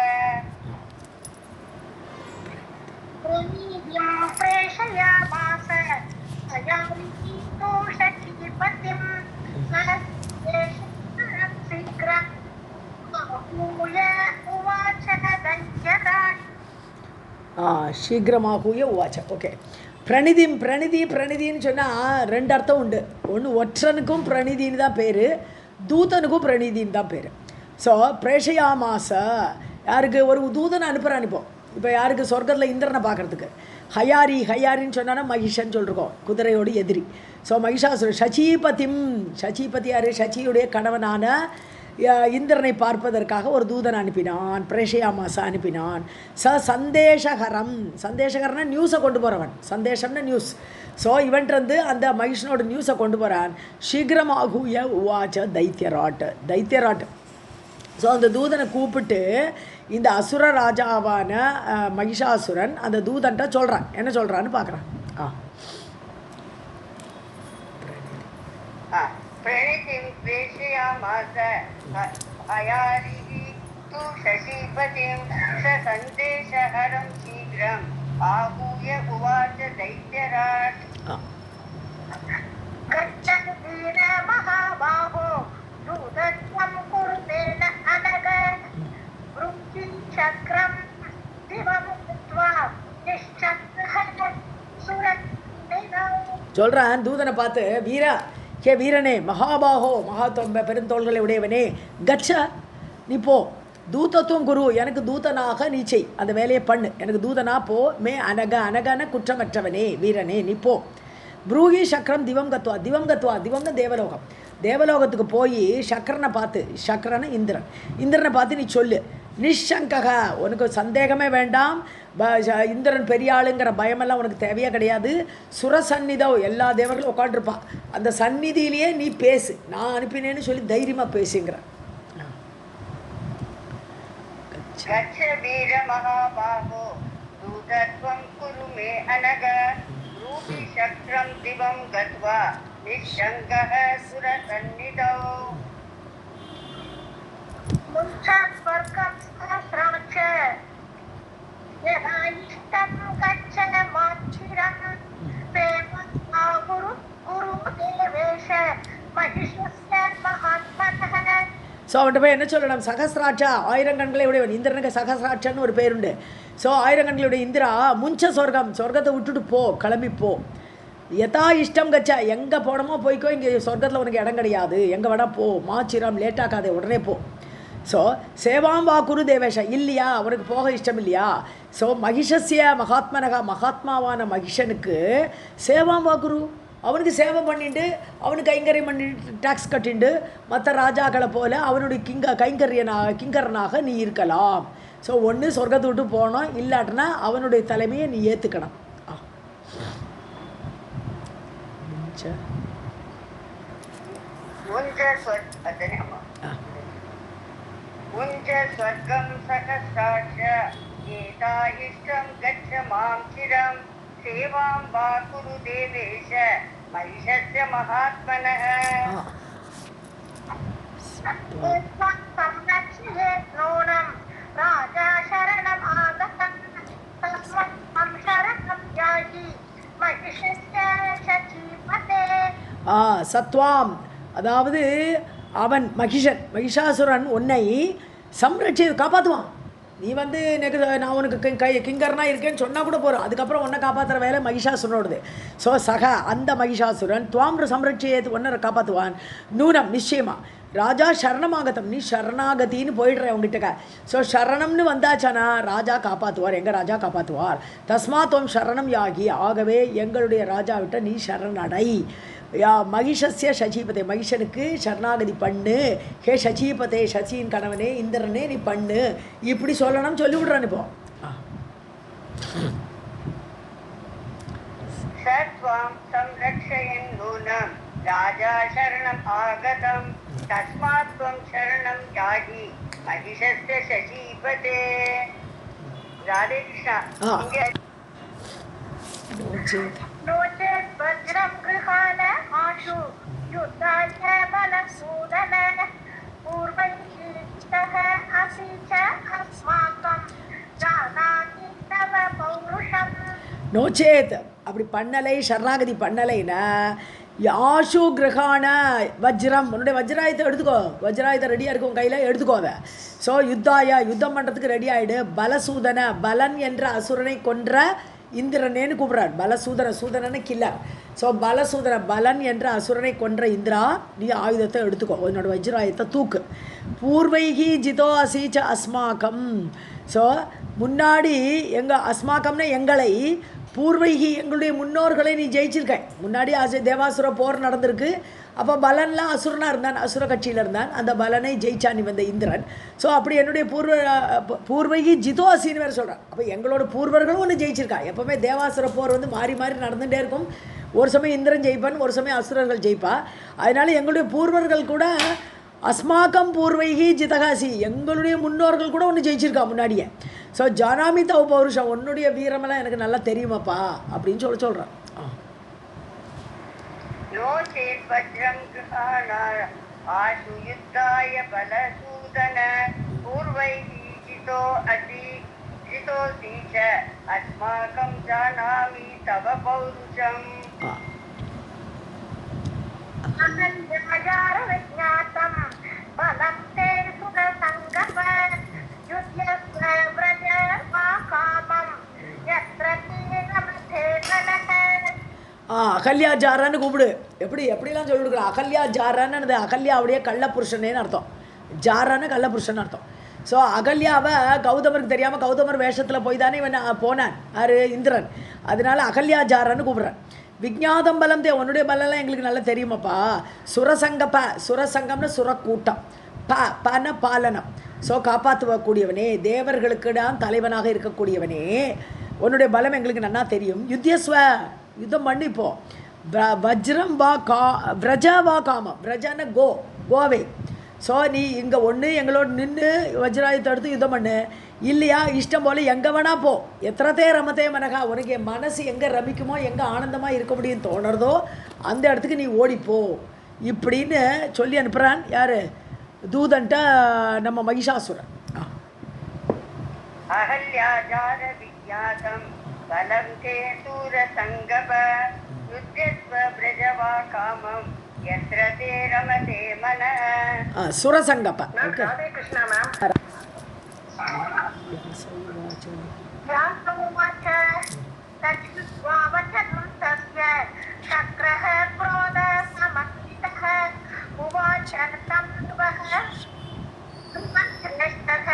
பிரணிதிம் பிரேஷயாமாஸ அயாமிதி தோஷகிபதிம் சஹஸ்ரேஷம் சீக்ரம் ஆஹூய உவாச தஞ்சராட். சீக்கிரமாகூய உவாச்ச. ஓகே, பிரணிதின்னு சொன்னால் ரெண்டு அர்த்தம் உண்டு. ஒன்று ஒற்றனுக்கும் பிரணிதின்னு தான் பேர், தூதனுக்கும் பிரணிதின்னு தான் பேர். ஸோ பிரேஷயாமாச, யாருக்கு ஒரு தூதனை அனுப்புகிறான். இப்போ யாருக்கு சொர்க்கத்தில் இந்திரனை பார்க்குறதுக்கு. ஹயாரின்னு சொன்னான்னா மகிஷன் சொல்லிருக்கோம், குதிரையோடு எதிரி. ஸோ மகிஷாசுரன் சச்சிபதி யார்? சச்சியுடைய கணவனான இந்திரனை பார்ப்பதற்காக ஒரு தூதன் அனுப்பினான், பிரேஷயாமாசா அனுப்பினான். சந்தேஷகரம்னா நியூஸை கொண்டு போகிறவன், சந்தேஷம்னா நியூஸ். ஸோ இவன்ட்டு அந்த மகிஷனோட நியூஸை கொண்டு போகிறான். சீக்கிரமாகூய உவாச்ச தைத்தியராட். ஸோ அந்த தூதனை கூப்பிட்டு இந்த அசுர ராஜாவான மகிஷாசுரன் அந்த தூதன்ட்ட சொல்கிறான். என்ன சொல்கிறான்னு பார்க்குறான். प्रणितिं प्रेषयामास अयारिः तु शशीपतिं स सन्देशहरं शीघ्रम् आहूय उवाच दैत्यराट्. गच्छन्तीन महाबाहो दूतत्वं कुरुतेन अनग वृक्षिं चक्रं दिवं कृत्वा निश्चक्रः सुरन्दिनौ. சொல்கிறான் தூதனை பார்த்து, ஹே வீரனே, மகாபாகோ, பெருந்தோள்களை உடையவனே, கச்ச நீ போ, தூதத்துவம் குரு, எனக்கு தூதனாக நீ செய், அந்த வேலையை பண்ணு, எனக்கு தூதனா போ. அனகன குற்றமற்றவனே வீரனே நீ போ. ப்ரூஹி சக்கரம் திவம் கத்துவா, திவம்னா தேவலோகம், தேவலோகத்துக்கு போய் சக்கரனை பார்த்து, சக்கரனை இந்திரனை பார்த்து நீ சொல்லு, நிஷங்கக, உனக்கு சந்தேகமே வேண்டாம், இந்திரன் பெரிய ஆளுங்கிற பயமெல்லாம் உனக்கு தேவையே கிடையாது. சுரசந்நிதோ, எல்லா தேவர்களும் உட்காந்துருப்பான், அந்த சந்நிதியிலேயே நீ பேசு, நான் அனுப்பினேன்னு சொல்லி தைரியமாக பேசுங்கிறான். गच्छ वीर महाबाहो दूतत्वं कुरु मे अनग रूपी शक्रं दिवं गत्वा निश्शङ्कः सुरसन्निधौ मुञ्चास्वर्गं सहस्राक्ष यदा इष्टं गच्छ माच्छिरं प्रेमं गुरु गुरुदेवेश महिषस्य महात्मनः. ஸோ அவன்கிட்ட போய் என்ன சொல்லணும்? சகசிராட்சா, ஆயிரம் கண்களை உடையவன். இந்திரனுக்கு சகசிராட்சன்னு ஒரு பேருண்டு. ஸோ ஆயிரம் கண்களுடைய இந்திரா, முஞ்ச சொர்க்கத்தை விட்டுட்டு போ, கிளம்பிப்போ. யதா இஷ்டம் கச்சா, எங்கே போனமோ போய்க்கோ, இங்கே சொர்க்கத்தில் உனக்கு இடம் கிடையாது, எங்கே வேணா போ, மாச்சிரம் லேட்டாக்காதே, உடனே போ. ஸோ சேவாம் வா குரு தேவேஷ, இல்லையா அவனுக்கு போக இஷ்டம் இல்லையா? ஸோ மகிஷஸ்ய மகாத்மனகா, மகாத்மாவான மகிஷனுக்கு சேவாம் வா குரு, அவனுக்கு சேவை பண்ணிட்டு அவனுக்கு கைங்கரியம் பண்ணிட்டு டாக்ஸ் கட்டிண்டு மற்ற ராஜாக்களை போல் அவனுடைய கிங்கரனாக நீ இருக்கலாம். ஸோ ஒன்று சொர்க்கத்தை விட்டு போனோம், இல்லாட்டினா அவனுடைய தலைமையை நீ ஏற்றுக்கணும். उञ्च स्वर्गं सहस्राक्ष एता इष्टं गच्छ मां चिरं सेवां वा कुरु देवेश महिषस्य महात्मनः. संरक्षयेत् नूनं राजा शरणम् आगतं तस्मत् शरणं याहि महिषस्य शचीपते. சத்வாம், அதாவது அவன் மகிஷாசுரன் உன்னை சம்ரட்சி காப்பாற்றுவான். நீ வந்து எனக்கு நான் உனக்கு கிங்கர்னா இருக்கேன்னு சொன்னால் கூட போகிறோம், அதுக்கப்புறம் உன்னை காப்பாற்றுற வேலை மகிஷாசுரனோடது. ஸோ அந்த மகிஷாசுரன் துவாம்ரு சம்ரட்சியை ஒன்றை காப்பாற்றுவான். நூனம் நிச்சயமாக ராஜா சரணமாகத்தம், நீ சரணாகத்தின்னு போயிடுற அவங்ககிட்ட. ஸோ சரணம்னு வந்தாச்சானா ராஜா காப்பாற்றுவார், எங்கள் ராஜா காப்பாற்றுவார். தஸ்மாத்வம் சரணம் யாகி, ஆகவே எங்களுடைய ராஜாவிட்ட நீ சரணடை. மகிஷஸ்ய சசீபதே, மகிஷனுக்கு சரணாகதி பண்ணு. ஹே சசீபதே, சசியின் கணவனே இந்திரனே நீ பண்ணு, இப்படி சொல்லணும் சொல்லி விடுறான். இப்போ சத்வாம் சம்ரக்ஷயன் நூனம் ராஜா சரணம் ஆகதம் தஸ்மாத்வம் சரணம் யாகி மகிஷஸ்ய சசீபதே. ராதே கிருஷ்ணா. नो चेत् वज्रं गृहाण आशु युद्धाय बलसूदन पूर्वैः असि च अस्माकं जानाति तव पौरुषम्. நோச்சேத் அப்படி பண்ணலை, சரணாகதி பண்ணலைன்னா யாஷு கிரகான வஜ்ரம், உன்னுடைய வஜ்ராயத்தை எடுத்துக்கோ, வஜ்ராயத்தை ரெடியாக இருக்கும் கையில் எடுத்துக்கோத. ஸோ யுத்தம் பண்ணுறதுக்கு ரெடி ஆகிடு. பலசூதன, பலன் என்ற அசுரனை கொன்ற இந்திரனேன்னு கூப்பிட்றார். சூதனன்னு கில்லர். ஸோ பலன் என்ற அசுரனை கொன்ற இந்திரா, நீ ஆயுதத்தை எடுத்துக்கோ, உன்னோட வஜ்ராயத்தை தூக்கு. பூர்வைகி ஜிதோ அசீச்ச அஸ்மாக்கம். ஸோ முன்னாடி அஸ்மாக்கம்னா எங்களை, பூர்வைகி எங்களுடைய முன்னோர்களை நீ ஜெயிச்சிருக்க. முன்னாடி தேவாசுர போர் நடந்திருக்கு. அப்போ பலன்லாம் அசுரனாக இருந்தான், அசுர கட்சியில் இருந்தான். அந்த பலனை ஜெயிச்சான் நீ வந்த இந்திரன். ஸோ அப்படி என்னுடைய பூர்வகி ஜிதோ அசின்னு வேறு சொல்கிறான். அப்போ எங்களோட பூர்வர்களும் ஒன்று ஜெயிச்சிருக்கா. எப்போவுமே தேவாசுர போர் வந்து மாறி மாறி நடந்துகிட்டே இருக்கும். ஒரு சமயம் இந்திரன் ஜெயிப்பான், ஒரு சமயம் அசுரர்கள் ஜெயிப்பா. அதனால் எங்களுடைய பூர்வர்கள் கூட அஸ்மாக்கம் பூர்வைகி ஜிதகாசி, எங்களுடைய முன்னோர்கள் கூட ஒன்று ஜெயிச்சிருக்கா முன்னாடியே. ஸோ ஜானாமி தவ பௌருஷம், உன்னுடைய வீரமெல்லாம் எனக்கு நல்லா தெரியுமாப்பா அப்படின்னு சொல்கிறான். नो चेत् वज्रं गृहाण आशु युद्धाय बलसूदन पूर्वैः जितोऽसि च अस्माकं जानामि तव पौरुषम्. अहन्यमजारविज्ञातं बलं ते सुरसङ्गम युध्यस्व व्रज मा कामं यत्र तीरमथे मनः. அகல்யா ஜாரான்னு கூப்பிடு. எப்படிலாம் சொல்லி கொடுக்குறா. அகல்யா ஜாரான்னு, அகல்யா அப்படியே கள்ளப்புருஷனேன்னு அர்த்தம். ஜாரான்னு கள்ளப்புருஷன் அர்த்தம். ஸோ அகல்யாவை கௌதமருக்கு தெரியாமல் கௌதமர் வேஷத்தில் போய் தானே இவன் போனான், யார் இந்திரன். அதனால அகல்யா ஜாரான்னு கூப்பிட்றேன். விஜ்ஞாதம் பலம் தே, உன்னுடைய பலம்லாம் எங்களுக்கு நல்லா தெரியுமாப்பா. சுரசங்கம்னு சுரக்கூட்டம், பன பாலனம். ஸோ காப்பாற்றுவக்கூடியவனே, தேவர்களுக்குடான் தலைவனாக இருக்கக்கூடியவனே, உன்னுடைய பலம் எங்களுக்கு நல்லா தெரியும். யுத்தம் பண்ணிப்போ. வஜ்ரம் வா விரஜா வா காமம், விரஜான கோவே. ஸோ நீ இங்கே ஒன்று எங்களோட நின்று வஜ்ராயத்தை எடுத்து யுத்தம் பண்ணு, இல்லையா இஷ்டம் போல் எங்கே வேணா போ, எத்தனத்தே ரமத்தே மனகா, உனக்கு என் மனசு எங்கே ரமிக்குமோ எங்கே ஆனந்தமாக இருக்க முடியும்னு தோணுறதோ அந்த இடத்துக்கு நீ ஓடிப்போ இப்படின்னு சொல்லி அனுப்புகிறான். யார்? தூதன்ட்ட நம்ம மகிஷாசுரன். அஹல்யாஜார விக்யாதம் பலம் தே சூர சங்கப யுத்யஸ்வ பிரஜவா காமம் யத்ர தே ரமதே மன. சுரசங்கப்ப. Okay, Hare Krishna ma'am. யாசமுவாச்ச தச்ச்வா வச்சனம் தஸ்ய சக்ரஹ க்ரோத சமஸ்திதஹ உவாச்ச தம் வஹ சுமஸ்ரேஷ்டஹ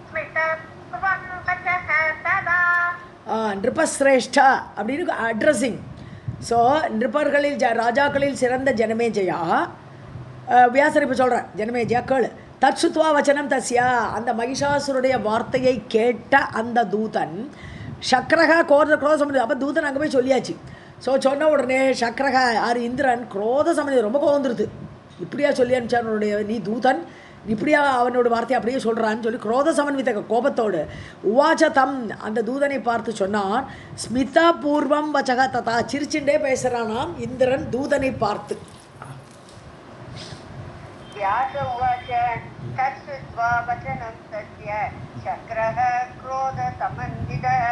ஸ்மிதத்வம் வச்சஹ ததா. நிருபஸ்ரேஷ்டா அப்படின்னு அட்ரஸிங். ஸோ நிருபர்களில் ராஜாக்களில் சிறந்த ஜனமேஜயா, வியாசர் இப்போ சொல்கிறேன், ஜனமேஜயா கேளு. தற்சுத்வா வச்சனம் தஸ்யா, அந்த மகிஷாசுருடைய வார்த்தையை கேட்ட அந்த தூதன் சக்ரகா குரோத சமதி. அப்போ தூதன் அங்கே போய் சொல்லியாச்சு. ஸோ சொன்ன உடனே சக்ரகா யார்? இந்திரன் குரோத சமதி, ரொம்ப கோவந்துருது. இப்படியா சொல்லி அனுப்பிச்சான் உன்னுடைய நீ தூதன், இப்படியா அவனோட வார்த்தையை அப்படியே சொல்கிறான்னு சொல்லி குரோத சமன்வித கோபத்தோடு உவாச்ச தம், அந்த தூதனை பார்த்து சொன்னான், ஸ்மிதா பூர்வம் வச்சக ததா, சிரிச்சுண்டே பேசுகிறானாம் இந்திரன் தூதனை பார்த்து. व्यास उवाच तत्श्रुत्वा वचनं तस्य शक्रः क्रोधसमन्वितः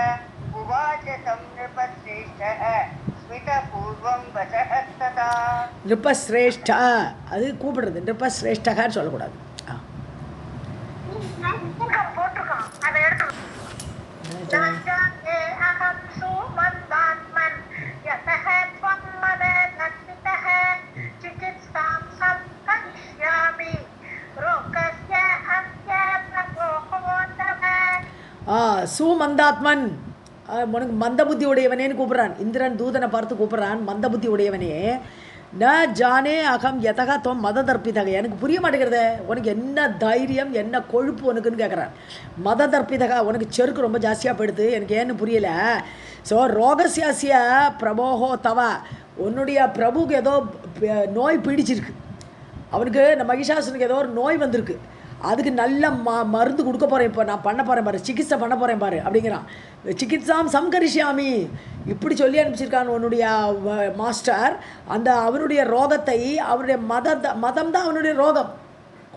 उवाच तं नृपश्रेष्ठः स्मितपूर्वं वचः तथा. நிருபஸ்ரேஷ்டா அது கூப்பிடுறது, நிருபஸ்ரேஷ்டகான்னு சொல்லக்கூடாது. போட்டிருக்கான் அதை எடுத்து அகம் சுமந்தாத்மன் யதஹ த்வம் மத தத்விதஹ சிகித்சாம் சம்கரிஷ்யாமி ரோகஸ்ய அஸ்ய பிரபோஹோதம. சுமந்தாத்மன், உனக்கு மந்த புத்தி உடையவனேன்னு கூப்பிட்றான். இந்திரன் தூதனை பார்த்து கூப்பிட்றான், மந்த புத்தி உடையவனே. ந ஜானே அகம் எதகா தொம் மத தர்ப்பிதக, எனக்கு புரிய மாட்டேங்கிறத, உனக்கு என்ன தைரியம் என்ன கொழுப்பு உனக்குன்னு கேட்குறான். மத தர்ப்பிதகா, உனக்கு செருக்கு ரொம்ப ஜாஸ்தியாக போயிடுது, எனக்கு ஏன்னு புரியல. ஸோ ரோகசியாசிய பிரபோகோ தவ, உன்னுடைய பிரபுக்கு ஏதோ நோய் பீடிச்சிருக்கு, அவனுக்கு நம்ம மகிஷாசுனுக்கு ஏதோ ஒரு நோய் வந்திருக்கு, அதுக்கு நல்ல மருந்து கொடுக்க போகிறேன், இப்போ நான் பண்ண போகிறேன் பாரு, சிகிச்சை பண்ண போகிறேன் பாரு அப்படிங்கிறான். சிகித்சாம் சம்கரிஷ்யாமி இப்படி சொல்லி அனுப்பிச்சிருக்கான் உன்னுடைய மாஸ்டர். அந்த அவனுடைய ரோகத்தை, அவனுடைய மதம் தான் அவனுடைய ரோகம்,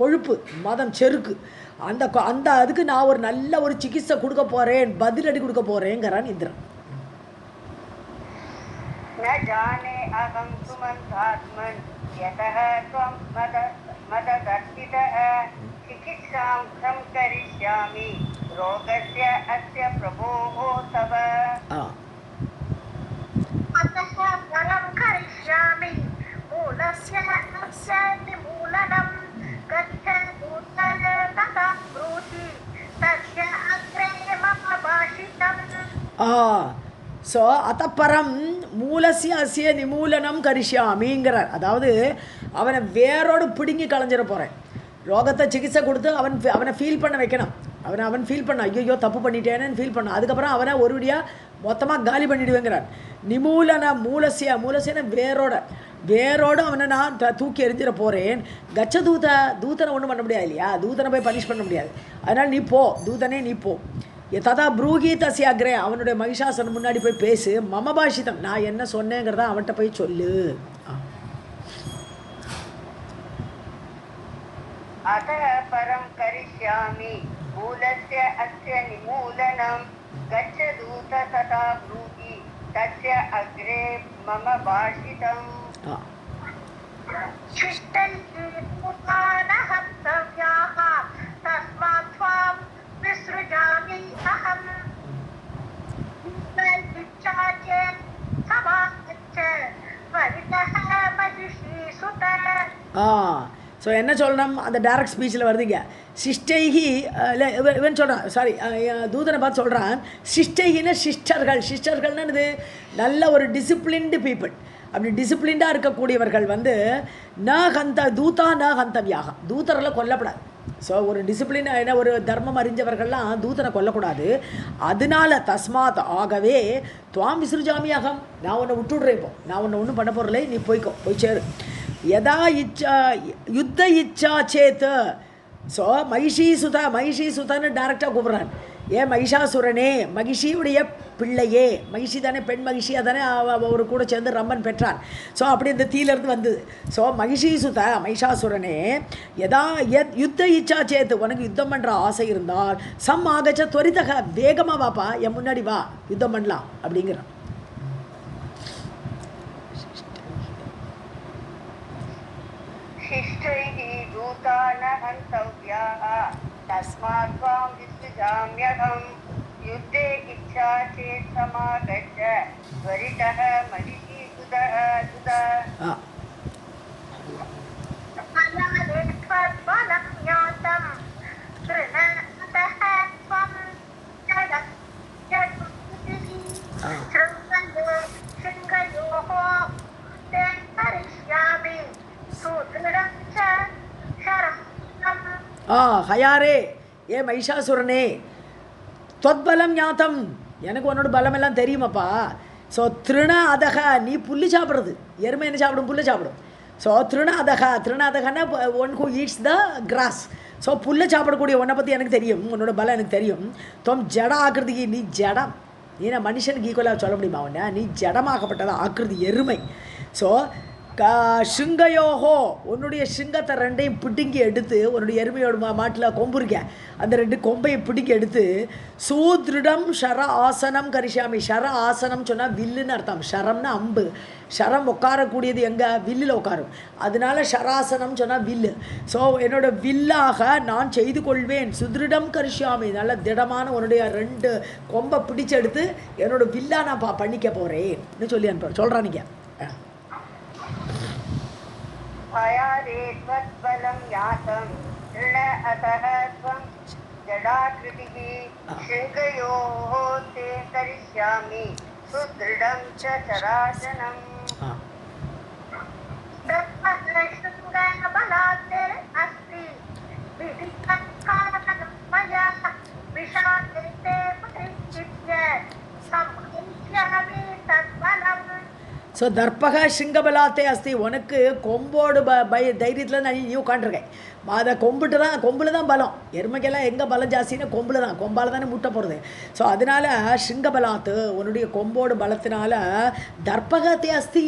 கொழுப்பு மதம் செருக்கு, அந்த அந்த அதுக்கு நான் ஒரு நல்ல ஒரு சிகிச்சை கொடுக்க போகிறேன், பதிலடி கொடுக்க போகிறேங்கிறான் இந்திரன். न जाने अहं सुमन्तात्मन् यतः त्वं मददर्पितः चिकित्सां संकरिष्यामि रोगस्य अस्य प्रभोः तव. अतः परं करिष्यामि मूलस्य अस्य निमूलनं गच्छ दूतः तथा ब्रूहि तस्य अग्रे मम भाषितम्. ஸோ அத்தப்பரம் மூலசிய அசிய நிமூலனம் கரிஷ்யாமிங்கிறார். அதாவது அவனை வேரோடு பிடுங்கி களைஞ்சிட போகிறேன், ரோகத்தை சிகிச்சை கொடுத்து அவனை ஃபீல் பண்ண வைக்கணும், அவன் ஃபீல் பண்ண ஐயோ தப்பு பண்ணிட்டேன்னு ஃபீல் பண்ண, அதுக்கப்புறம் அவனை ஒருபடியாக மொத்தமாக காலி பண்ணிவிடுவேங்கிறான். நிமூலன மூலசியன வேரோடு அவனை நான் தூக்கி எறிஞ்சிட போகிறேன். கச்ச தூதனை ஒன்றும் பண்ண முடியாது இல்லையா, தூதனை போய் பனிஷ் பண்ண முடியாது, அதனால் நீ போ தூதனே நீ போ. ததா ப்ரூகி தஸ்ய அக்ரே, அவனுடைய மகிஷாசன் முன்னாடி போய் பேசு, மம பாஷிதம் நான் என்ன சொன்னேங்கிறத அவன்கிட்ட போய் சொல்லு. अतः परं करिष्यामि मूलस्य अस्य निमूलनं गच्छ दूत तथा ब्रूहि तस्य अग्रे मम भाषितम्. शिष्टैः हन्तव्याः तस्मात् त्वां विसृजामि अहम्. समागच्छ परितः महिषी सुत. ஸோ என்ன சொல்லணும், அந்த டைரக்ட் ஸ்பீச்சில் வருதுங்க. சிஷ்டைகி இல்லை இவன் சொல்கிறான், சாரி தூதனை பார்த்து சொல்கிறான், சிஷ்டைகின்னா சிஸ்டர்கள்னு இது நல்ல ஒரு டிசிப்ளின்டு பீப்புள், அப்படி டிசிப்ளின்டாக இருக்கக்கூடியவர்கள் வந்து ந ஹந்தவியாக, தூதரெல்லாம் கொல்லப்படாது. ஸோ ஒரு டிசிப்ளின் என்ன ஒரு தர்மம் அறிஞ்சவர்கள்லாம் தூதனை கொல்லக்கூடாது. அதனால தஸ்மாத் ஆகவே துவாம் விசுருஜாமியாகம், நான் உன்னை விட்டுடுறேன், இப்போ நான் உன்னை ஒன்றும் பண்ண போகிறலை, நீ போய் சேரு. யதா இச்சா யுத்த இச்சா சேத்து. ஸோ மகிஷி சுதான்னு டைரெக்டாக கூப்பிட்றான். ஏன் மகிஷாசுரனே, மகிஷியுடைய பிள்ளையே, மகிஷி தானே பெண் மகிஷி, அதானே ஒரு கூட சேர்ந்து ரம்மன் பெற்றான். ஸோ அப்படி இந்த தீயிலிருந்து வந்தது. ஸோ மகிஷி சுத மகிஷாசுரனே, எதா யுத்த இச்சா சேத்து, உனக்கு யுத்தம் பண்ணுற ஆசை இருந்தால் சம் ஆகச்ச துவரிதக, வேகமாக வாப்பா, என் முன்னாடி வா, யுத்தம் பண்ணலாம் அப்படிங்கிறான். शिष्टैः दूता न हन्तव्याः तस्मात् त्वां विसृजाम्यहम् युद्धे इच्छा चेत् समागच्छ त्वरितः महिषीसुतः बलं ज्ञातं तृणतः त्वं शृङ्गयोः ते करिष्यामि सुदृढं च शरम्. ஹயாரே, ஏ மகிஷாசுரனே, தொத்பலம் ஞாத்தம், எனக்கு உன்னோட பலமெல்லாம் தெரியுமாப்பா. ஸோ திருண அதக, நீ புல்லு சாப்பிட்றது, எருமை என்ன சாப்பிடும், புல்லு சாப்பிடும். ஸோ திருண அதகன்னா one who eats the grass. So புல்லை சாப்பிடக்கூடிய உன்னை பற்றி எனக்கு தெரியும், உன்னோட பலம் எனக்கு தெரியும். தொம் ஜட ஆக்கிருதிக்கு, நீ ஜடம், ஏன்னா மனுஷனுக்கு ஈக்குவலாக சொல்ல முடியுமா உன்ன, நீ ஜடமாக்கப்பட்டதா ஆக்கிருதி எருமை. ஸோ சிங்கையோகோ, உன்னுடைய சிங்கத்தை ரெண்டையும் பிடுங்கி எடுத்து, உன்னுடைய எருமையோட மாட்டில் கொம்பு இருக்க அந்த ரெண்டு கொம்பையை பிடுங்கி எடுத்து, சூத்ருடம் ஷர ஆசனம் கரிஷாமி. ஷர ஆசனம் சொன்னால் வில்லுன்னு அர்த்தம். ஷரம்னா அம்பு, ஷரம் உட்காரக்கூடியது எங்கே, வில்லில் உட்காரும். அதனால ஷராசனம் சொன்னால் வில்லு. ஸோ என்னோட வில்லாக நான் செய்து கொள்வேன். சுத்ருடம் கரிஷாமி, நல்ல திடமான உன்னுடைய ரெண்டு கொம்பை பிடிச்செடுத்து என்னோட வில்லா நான் பண்ணிக்க போகிறேன்னு சொல்லி அனுப்புகிறேன் சொல்கிறானிங்க. भयादे त्वद्बलं ज्ञातं तृण अतः त्वं जडाकृतिः शृङ्गयोः ते करिष्यामि सुदृढं च शरासनम्. शृङ्गबलात् अस्ति विधितं कारणं मया विषादे ते परिचित्य संहृष्यामि तद्बलम्. ஸோ தர்பக சிங்கபலாத்தே அஸ்தி, உனக்கு கொம்போடு தைரியத்தில் நான் நீ உட்காண்டிருக்கேன். அதை கொம்பில் தான் பலம். எருமைக்கெல்லாம் எங்கே பலம் ஜாஸ்தின்னா கொம்பில் தான், கொம்பால் தானே முட்டை போடுறது. ஸோ அதனால் சிங்கபலாத்து, உன்னுடைய கொம்போடு பலத்தினால தர்பகத்தே அஸ்தி,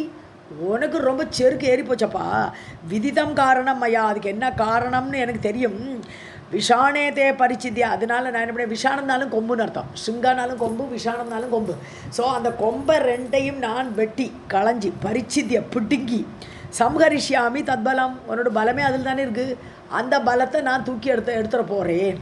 உனக்கு ரொம்ப செருக்கு ஏறி போச்சப்பா. விதிதம் காரணம் ஐயா, அதுக்கு என்ன காரணம்னு எனக்கு தெரியும். விஷானேதே பரிச்சித்தியா, அதனால நான் என்ன பண்ணேன், விஷானம்னாலும் கொம்புன்னு அர்த்தம், சிங்கானாலும் கொம்பு, விஷானம்னாலும் கொம்பு. ஸோ அந்த கொம்பை ரெண்டையும் நான் வெட்டி களைஞ்சி பரிச்சித்திய பிடுங்கி சம்ஹரிஷ்யாமி தத்பலம், உன்னோட பலமே அதில் தானே இருக்குது, அந்த பலத்தை நான் தூக்கி எடுத்துட போகிறேன்.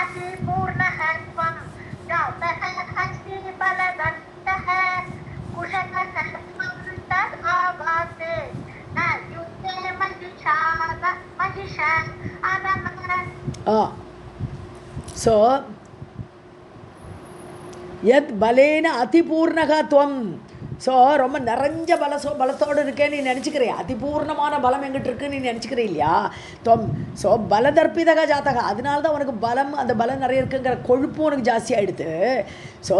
अतिपूर्णः त्वं जातः अस्ति बलवन्तः कुशलः त्वं तद् आभासे न युद्धे महिषा अदमः. ஸோ யத் பலேன அதிபூர்ணக துவம், ஸோ ரொம்ப நிறைஞ்ச பலத்தோடு இருக்கேன்னு நீ நினச்சிக்கிறேன், அதிபூர்ணமான பலம் எங்கிட்ட இருக்குன்னு நீ நினச்சிக்கிறே இல்லையா தொம். ஸோ பலதர்ப்பிதக ஜாத்தக, அதனால தான் உனக்கு பலம், அந்த பலம் நிறைய இருக்குங்கிற கொழுப்பும் உனக்கு ஜாஸ்தி ஆகிடுது. ஸோ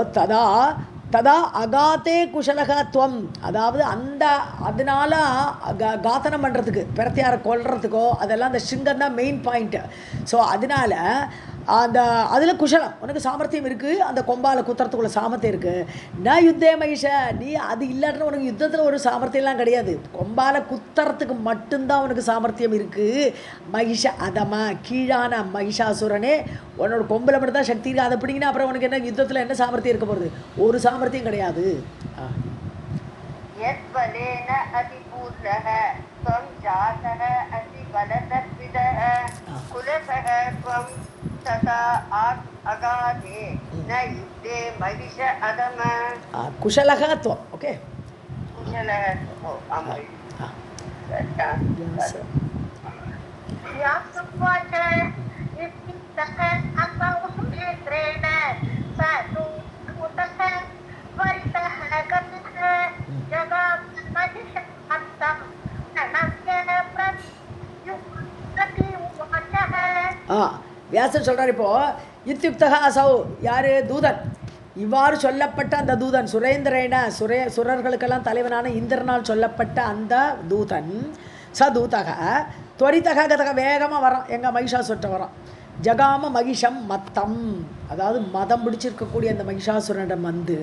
ததா அகாத்தே குஷலகத்துவம், அதாவது அதனால காத்தனம் பண்ணுறதுக்கு, பிரத்தியாரை கொல்றதுக்கோ அதெல்லாம் அந்த சிங்கம் தான் மெயின் பாயிண்ட்டு. ஸோ அதனால் அதில் குஷலம், உனக்கு சாமர்த்தியம் இருக்குது, அந்த கொம்பால் குத்துறதுக்குள்ள சாமர்த்தியம் இருக்குது. நான் யுத்தே மகிஷ, நீ அது இல்லாட்டினா உனக்கு யுத்தத்தில் ஒரு சாமர்த்தியம்லாம் கிடையாது, கொம்பால் குத்துறதுக்கு மட்டும்தான் உனக்கு சாமர்த்தியம் இருக்குது. மகிஷ அதமா, கீழான மகிஷாசுரனே, உன்னோட கொம்பில் மட்டும் தான் சக்தி இருக்குது. அதை பிடிங்கினா அப்புறம் உனக்கு என்ன யுத்தத்தில் என்ன சாமர்த்தியம் இருக்க போகிறது, ஒரு சாமர்த்தியம் கிடையாது. குஷலகத்துவம். ஓகே, வியாசர் சொல்கிறார், இப்போது இத்யுக்தக அசௌ யார் தூதன். இவ்வாறு சொல்லப்பட்ட அந்த தூதன் சுரேந்திரேன சுரர்களுக்கெல்லாம் தலைவனான இந்திரனால் சொல்லப்பட்ட அந்த தூதன் தூதக துவரித்தக கதக வேகமாக வரான். எங்கள் மகிஷாசுரட்ட வரான். ஜகாம மகிஷம் மத்தம், அதாவது மதம் பிடிச்சிருக்கக்கூடிய அந்த மகிஷாசுரனிடம் வந்து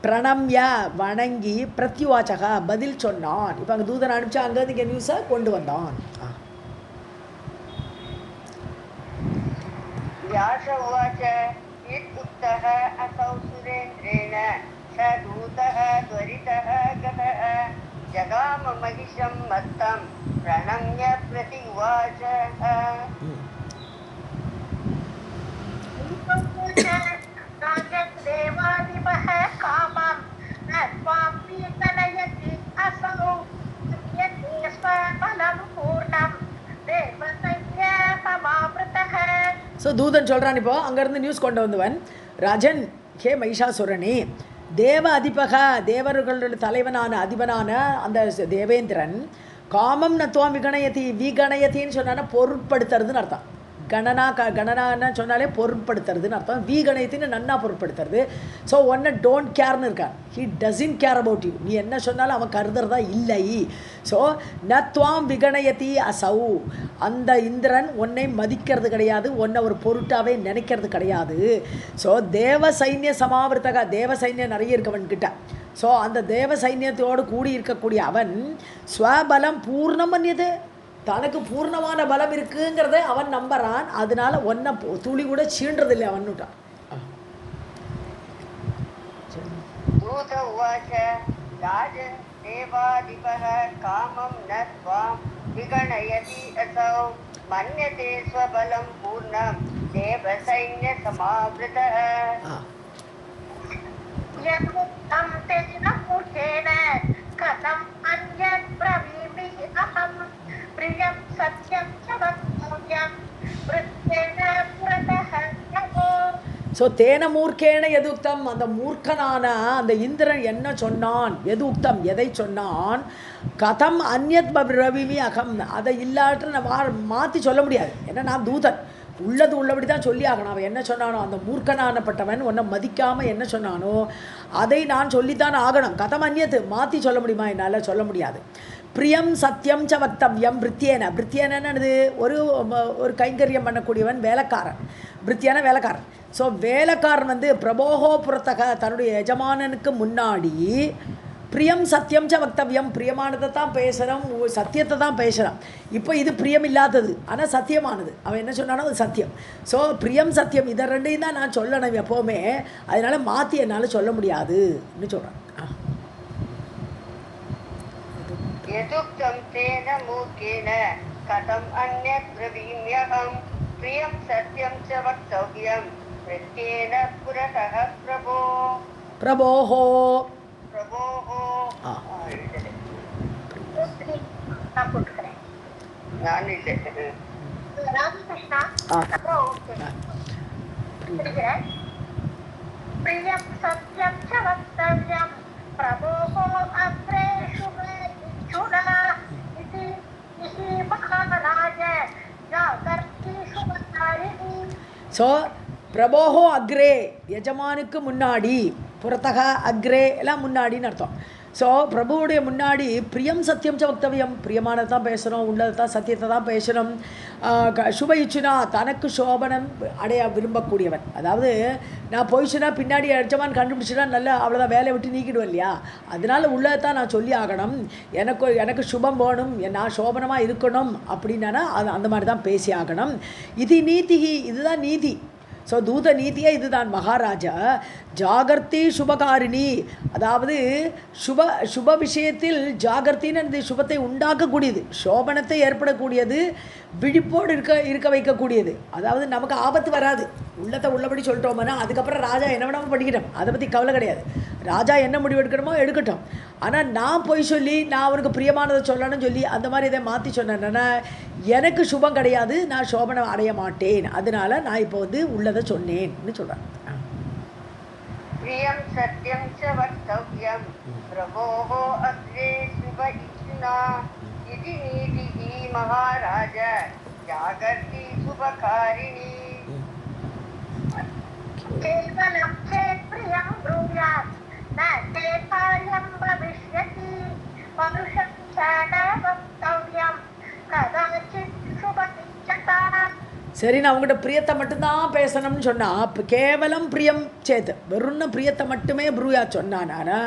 பிரணம்ய வணங்கி பிரத்யுவாச்சக பதில் சொன்னான். இப்போ அங்கே தூதன் அனுப்பிச்சா அங்கேருந்து இங்கே நியூஸை கொண்டு வந்தான். असौ सुरेन्द्रेण स दूतः त्वरितः गतः जगाम महिषं मत्तं प्रणम्य प्रत्युवाच देवादिपः कामं न त्वां पीतनयति असौ स्वबलं पूर्णं देवसैन्यसमावृतः. ஸோ தூதன் சொல்கிறான். இப்போ அங்கேருந்து நியூஸ் கொண்டு வந்தவன், ராஜன் ஹே மகிஷாசுரனே, தேவ அதிபக தேவர்களுடைய தலைவனான அதிபனான அந்த தேவேந்திரன் காமம் நத்துவம் விகணயத்தின்னு சொன்னா பொருட்படுத்துறதுன்னு அர்த்தம். கணனான்னு சொன்னாலே பொருட்படுத்துறதுன்னு அர்த்தம். வீகணயத்தின்னு நன்னா பொருட்படுத்துறது. ஸோ ஒன்றை டோன்ட் கேர்னு இருக்கான். He doesn't care about you. நீ என்ன சொன்னாலும் அவன் கருதுறதா இல்லை. ஸோ நத்வாம் விகணயதி அசௌ, அந்த இந்திரன் உன்னை மதிக்கிறது கிடையாது, உன்னை ஒரு பொருட்டாவே நினைக்கிறது கிடையாது. ஸோ தேவ சைன்ய சமாவிருத்தக, தேவ சைன்யம் நிறைய இருக்கவன்கிட்ட. ஸோ அந்த தேவ சைன்யத்தோடு கூடி இருக்கக்கூடிய அவன் ஸ்வபலம் பூர்ணம் பண்ணியது, தனக்கு பூர்ணமான பலம் இருக்குங்கிறத அவன் நம்புறான். அதனால ஒன்றை துளி கூட சீன்றதில்லை அவன்னுட்டான். देवादिपः कामं न त्वां विगणयति असौ मन्यते स्वबलं पूर्णं देवसैन्यसमावृतः. यत्मुक्तं तेन मूर्खेण कथम् अन्यत् ब्रवीमि अहं प्रियं सत्यं च वक्तव्यं वृत्तेन पुरतः प्रभो. ஸோ தேன மூர்க்கேன எது உக்தம், அந்த மூர்க்கனான அந்த இந்திரன் என்ன சொன்னான், எது உக்தம் எதை சொன்னான், கதம் அந்யத் ரவிமி அகம், அதை இல்லாட்டு நான் மாற்றி சொல்ல முடியாது. ஏன்னா நான் தூதன், உள்ளது உள்ளபடி தான் சொல்லி ஆகணும். அவன் என்ன சொன்னானோ, அந்த மூர்க்கனானப்பட்டவன் உன்னை மதிக்காமல் என்ன சொன்னானோ அதை நான் சொல்லித்தான் ஆகணும். கதம் அந்யத்து மாற்றி சொல்ல முடியுமா, என்னால் சொல்ல முடியாது. பிரியம் சத்தியம் ச வக்தவ்யம் பிரித்தியன, பிரித்தியனது ஒரு கைங்கரியம் பண்ணக்கூடியவன், வேலைக்காரன். பிரித்தியான வேலைக்காரன். ஸோ வேலைக்காரன் வந்து பிரபோகோ புறத்தக, தன்னுடைய எஜமானனுக்கு முன்னாடி பிரியம் சத்தியம் ச வக்தவ்யம், பிரியமானதை தான் பேசணும், சத்தியத்தை தான் பேசலாம். இப்போ இது பிரியம் இல்லாதது, ஆனால் சத்தியமானது. அவன் என்ன சொன்னானோ அது சத்தியம். ஸோ பிரியம் சத்தியம் இதை ரெண்டையும் தான் நான் சொல்லணும் எப்போவுமே. அதனால மாற்றி என்னால் சொல்ல முடியாதுன்னு சொல்கிறான். यदुक्तं तेन मूर्खेण कथम् अन्यत् ब्रवीम्यहं प्रियं सत्यं च वक्तव्यं वृत्तेन पुरतः प्रभो. பிரபோஹோ நான் போட்டுக்கிறேன். நான் இல்லை ராமகிருஷ்ணா प्रियं सत्यं च वक्तव्यं प्रभोः अग्रे शुभेच्छुना इति महाराज जागर्ति शुभकारिणी. ஸோ பிரபோஹோ அக்ரே, எஜமானுக்கு முன்னாடி, புறத்தக அக்ரே எல்லாம் முன்னாடின்னு அர்த்தம். ஸோ பிரபுவுடைய முன்னாடி பிரியம் சத்தியம் ச வக்தவியம், பிரியமானதை தான் பேசணும், உள்ளதை தான் சத்தியத்தை தான் பேசணும். சுப இச்சுனா, தனக்கு சோபனம் அடைய விரும்பக்கூடியவன். அதாவது நான் போயிடுச்சுன்னா பின்னாடி எஜமான் கண்டுபிடிச்சுன்னா நல்லா அவ்வளோதான், வேலையை விட்டு நீக்கிடுவேன் இல்லையா. அதனால உள்ளதை தான் நான் சொல்லி ஆகணும். எனக்கு சுபம் வேணும், நான் சோபனமாக இருக்கணும் அப்படின்னா அது அந்த மாதிரி தான் பேசி ஆகணும். இது நீதி, இதுதான் நீதி. ஸோ தூத நீதியே இதுதான். மகாராஜா ஜாகர்த்தி சுபகாரிணி, அதாவது சுப விஷயத்தில் ஜாகர்த்தின்னு சுபத்தை உண்டாக்கக்கூடியது, சோபனத்தை ஏற்படக்கூடியது, விழிப்போடு இருக்க வைக்கக்கூடியது. அதாவது நமக்கு ஆபத்து வராது, உள்ளத்தை உள்ளபடி சொல்லிட்டோம்னா அதுக்கப்புறம் ராஜா என்ன வேணாமல் படிக்கட்டும், அதை பற்றி கவலை கிடையாது. ராஜா என்ன முடிவு எடுக்கணுமோ எடுக்கட்டும். ஆனால் நான் போய் சொல்லி நான் அவனுக்கு பிரியமானதை சொல்லணும்னு சொல்லி அந்த மாதிரி இதை மாற்றி சொன்னேன்னா எனக்கு சுபம் கிடையாது, நான் சோபனம் அடைய மாட்டேன். அதனால நான் இப்போ வந்து உள்ளதை சொன்னேன்னு சொல்கிறேன். प्रियं सत्यं च वक्तव्यं प्रभोः अग्रे शुभ इच्छुना इति नीतिः महाराज जागर्ति शुभकारिणी. केवलं चेत् प्रियं ब्रूयात् न चेत् कार्यं भविष्यति परुषं च न वक्तव्यं कदाचित् शुभनिश्चता சரி, நான் உங்கள்கிட்ட பிரியத்தை மட்டும்தான் பேசணும்னு சொன்னால் இப்போ கேவலம் பிரியம் சேத் வெறும்னு பிரியத்தை மட்டுமே ப்ரூயா சொன்னானா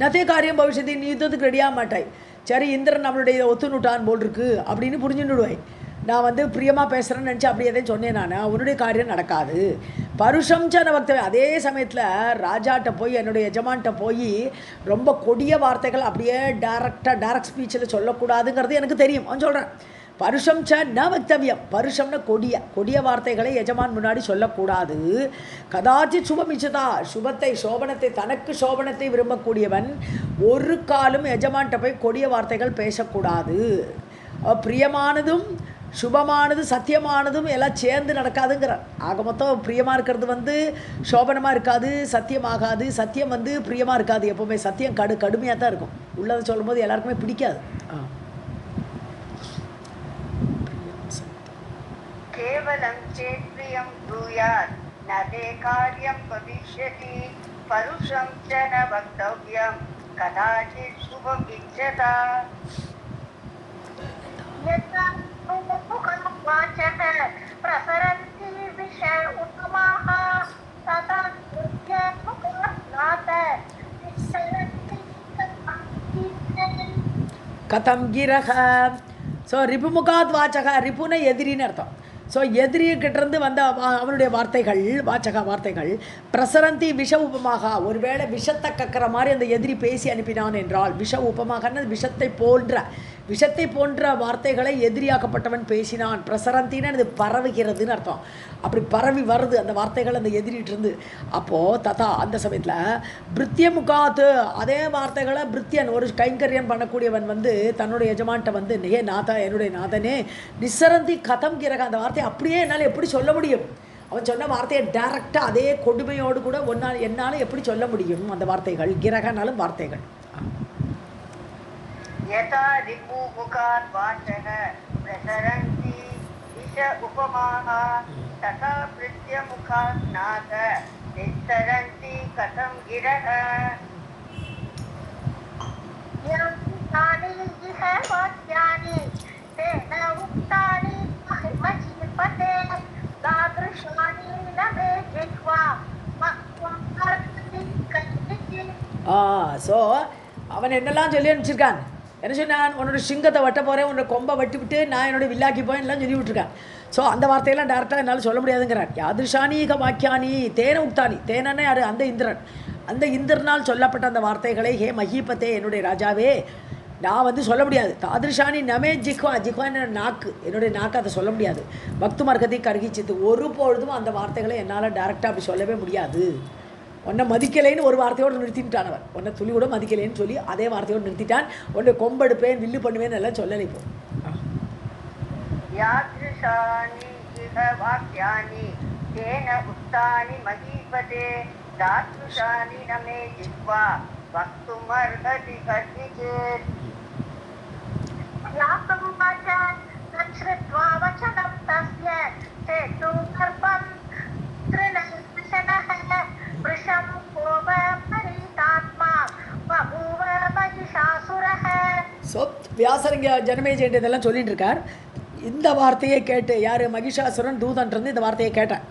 நத்தே காரியம் பவிஷதி, நீ யுத்தத்துக்கு ரெடியாக மாட்டாய். சரி, இந்திரன் நம்மளுடைய ஒத்துணுட்டான் போல் இருக்கு அப்படின்னு புரிஞ்சுன்னுடுவாய். நான் வந்து பிரியமாக பேசுகிறேன்னு நினச்சி அப்படி எதையும் சொன்னேன் நான், உன்னுடைய காரியம் நடக்காது. பருஷம் சன வக்தவே, அதே சமயத்தில் ராஜாட்ட போய் என்னுடைய எஜமான்கிட்ட போய் ரொம்ப கொடிய வார்த்தைகள் அப்படியே டைரக்ட் ஸ்பீச்சில் சொல்லக்கூடாதுங்கிறது எனக்கு தெரியும். அவன் சொல்கிறேன் பருஷம் ச ந வக்தவியம், பருஷம்னா கொடிய வார்த்தைகளை எஜமான் முன்னாடி சொல்லக்கூடாது. கதாச்சி சுபமிச்சதா, சோபனத்தை தனக்கு சோபனத்தை விரும்பக்கூடியவன் ஒரு காலும் எஜமான்கிட்ட போய் கொடிய வார்த்தைகள் பேசக்கூடாது. பிரியமானதும் சுபமானது சத்தியமானதும் எல்லாம் சேர்ந்து நடக்காதுங்கிறார். ஆக மொத்தம் பிரியமாக இருக்கிறது வந்து சோபனமாக இருக்காது, சத்தியமாகாது. சத்தியம் வந்து பிரியமாக இருக்காது. எப்போவுமே சத்தியம் கடுமையாக தான் இருக்கும். உள்ளதை சொல்லும்போது எல்லாருக்குமே பிடிக்காது. केवलं चेत् प्रियं ब्रूयात् न ते कार्यं भविष्यति परुषं च न वक्तव्यं कदाचित् शुभमिच्छता यथा मुखं वाचः प्रसरन्ति विष उपमाः तथा मुखात् கதம் கிரக. ஸோ ரிபுமுகாத் வாச்சக, ரிப்புன எதிரின்னு அர்த்தம். ஸோ எதிரிகிட்டேருந்து வந்த அவனுடைய வார்த்தைகள் பிரசரந்தி விஷ உபமாக, ஒருவேளை விஷத்தை கக்கிற மாதிரி அந்த எதிரி பேசி அனுப்பினான் என்றால், விஷ உபமாகன்னு விஷத்தை போன்ற வார்த்தைகளை எதிரியாக்கப்பட்டவன் பேசினான். பிரசரந்தின்னு அது பரவுகிறதுன்னு அர்த்தம். அப்படி பரவி வருது அந்த வார்த்தைகள் அந்த எதிரிட்டிருந்து. அப்போது ததா அந்த சமயத்தில் பிருத்திய முகாத்து, அதே வார்த்தைகளை பிருத்தியன் ஒரு கைங்கரியம் பண்ணக்கூடியவன் வந்து தன்னுடைய எஜமான்ட்ட வந்து நே நாதா, என்னுடைய நாதனே நிசரந்தி கதம் கிரக, அந்த வார்த்தையை அப்படியே என்னால் எப்படி சொல்ல முடியும்? அவன் சொன்ன வார்த்தையை டைரக்டாக அதே கொடுமையோடு கூட என்னால் எப்படி சொல்ல முடியும்? அந்த வார்த்தைகள் கிரகனாலும் வார்த்தைகள். यथा रिपुमुखात् वाचः प्रसरन्ति विष उपमाः तथा भृत्यमुखात् नाथ निस्सरन्ति कथं गिरः यानि इह वाक्यानि तेन उक्तानि महीपते तादृशानि न मे जिह्वा ஸோ அவன் என்னெல்லாம் சொல்லி அனுப்பிச்சிருக்கான்? என்ன சொன்னான்? உன்னோட சிங்கத்தை வெட்ட போகிறேன், உன்னோட கொம்பை வெட்டி விட்டு நான் என்னோட வில்லாக்கி போய் எல்லாம் சொல்லி விட்டுருக்கான். ஸோ அந்த வார்த்தையெல்லாம் டேரெக்டாக என்னால் சொல்ல முடியாதுங்கிறான். யாதிருஷானீக வாக்கியானி தேன உக்தானி, தேனன்னு யார்? அந்த இந்திரன். அந்த இந்திரனால் சொல்லப்பட்ட அந்த வார்த்தைகளை ஹே மஹீபத்தே, என்னுடைய ராஜாவே, நான் வந்து சொல்ல முடியாது. தாதிருஷானி நமே ஜிக்வா, என்னோட என்னுடைய நாக்கு அதை சொல்ல முடியாது. பக்து மார்க்கத்தை கருகிச்சித்து, ஒரு பொழுதும் அந்த வார்த்தைகளை என்னால் டேரெக்டாக அப்படி சொல்லவே முடியாது. உன்னை மதிக்கலைன்னு ஒரு வார்த்தையோடு நிறுத்திட்டான் அவன். உன்னை துளி கூட மதிக்கலைன்னு சொல்லி அதே வார்த்தையோடு நிறுத்திட்டான். உன்னை கொம்பெடுப்பேன், வில்லு பண்ணுவேன் எல்லாம் சொல்லலை. இப்போ यादृशानि इह वाक्यानि तेन उक्तानि महीपते तादृशानि न मे जिह्वा वक्तुमर्हति कश्चित् व्यासमुवाच तच्छ्रुत्वा वचनं तस्य चेतु गर्भं तृणशनः वृषं कोप परितात्मा बभूव महिषासुरः. ஸோ வியாசர் இங்கே ஜனமேஜெயண்ட் இதெல்லாம் சொல்லிட்டு இருக்கார். இந்த வார்த்தையை கேட்டு யார்? மகிஷாசுரன் தூதன்றது இந்த வார்த்தையை கேட்டேன்.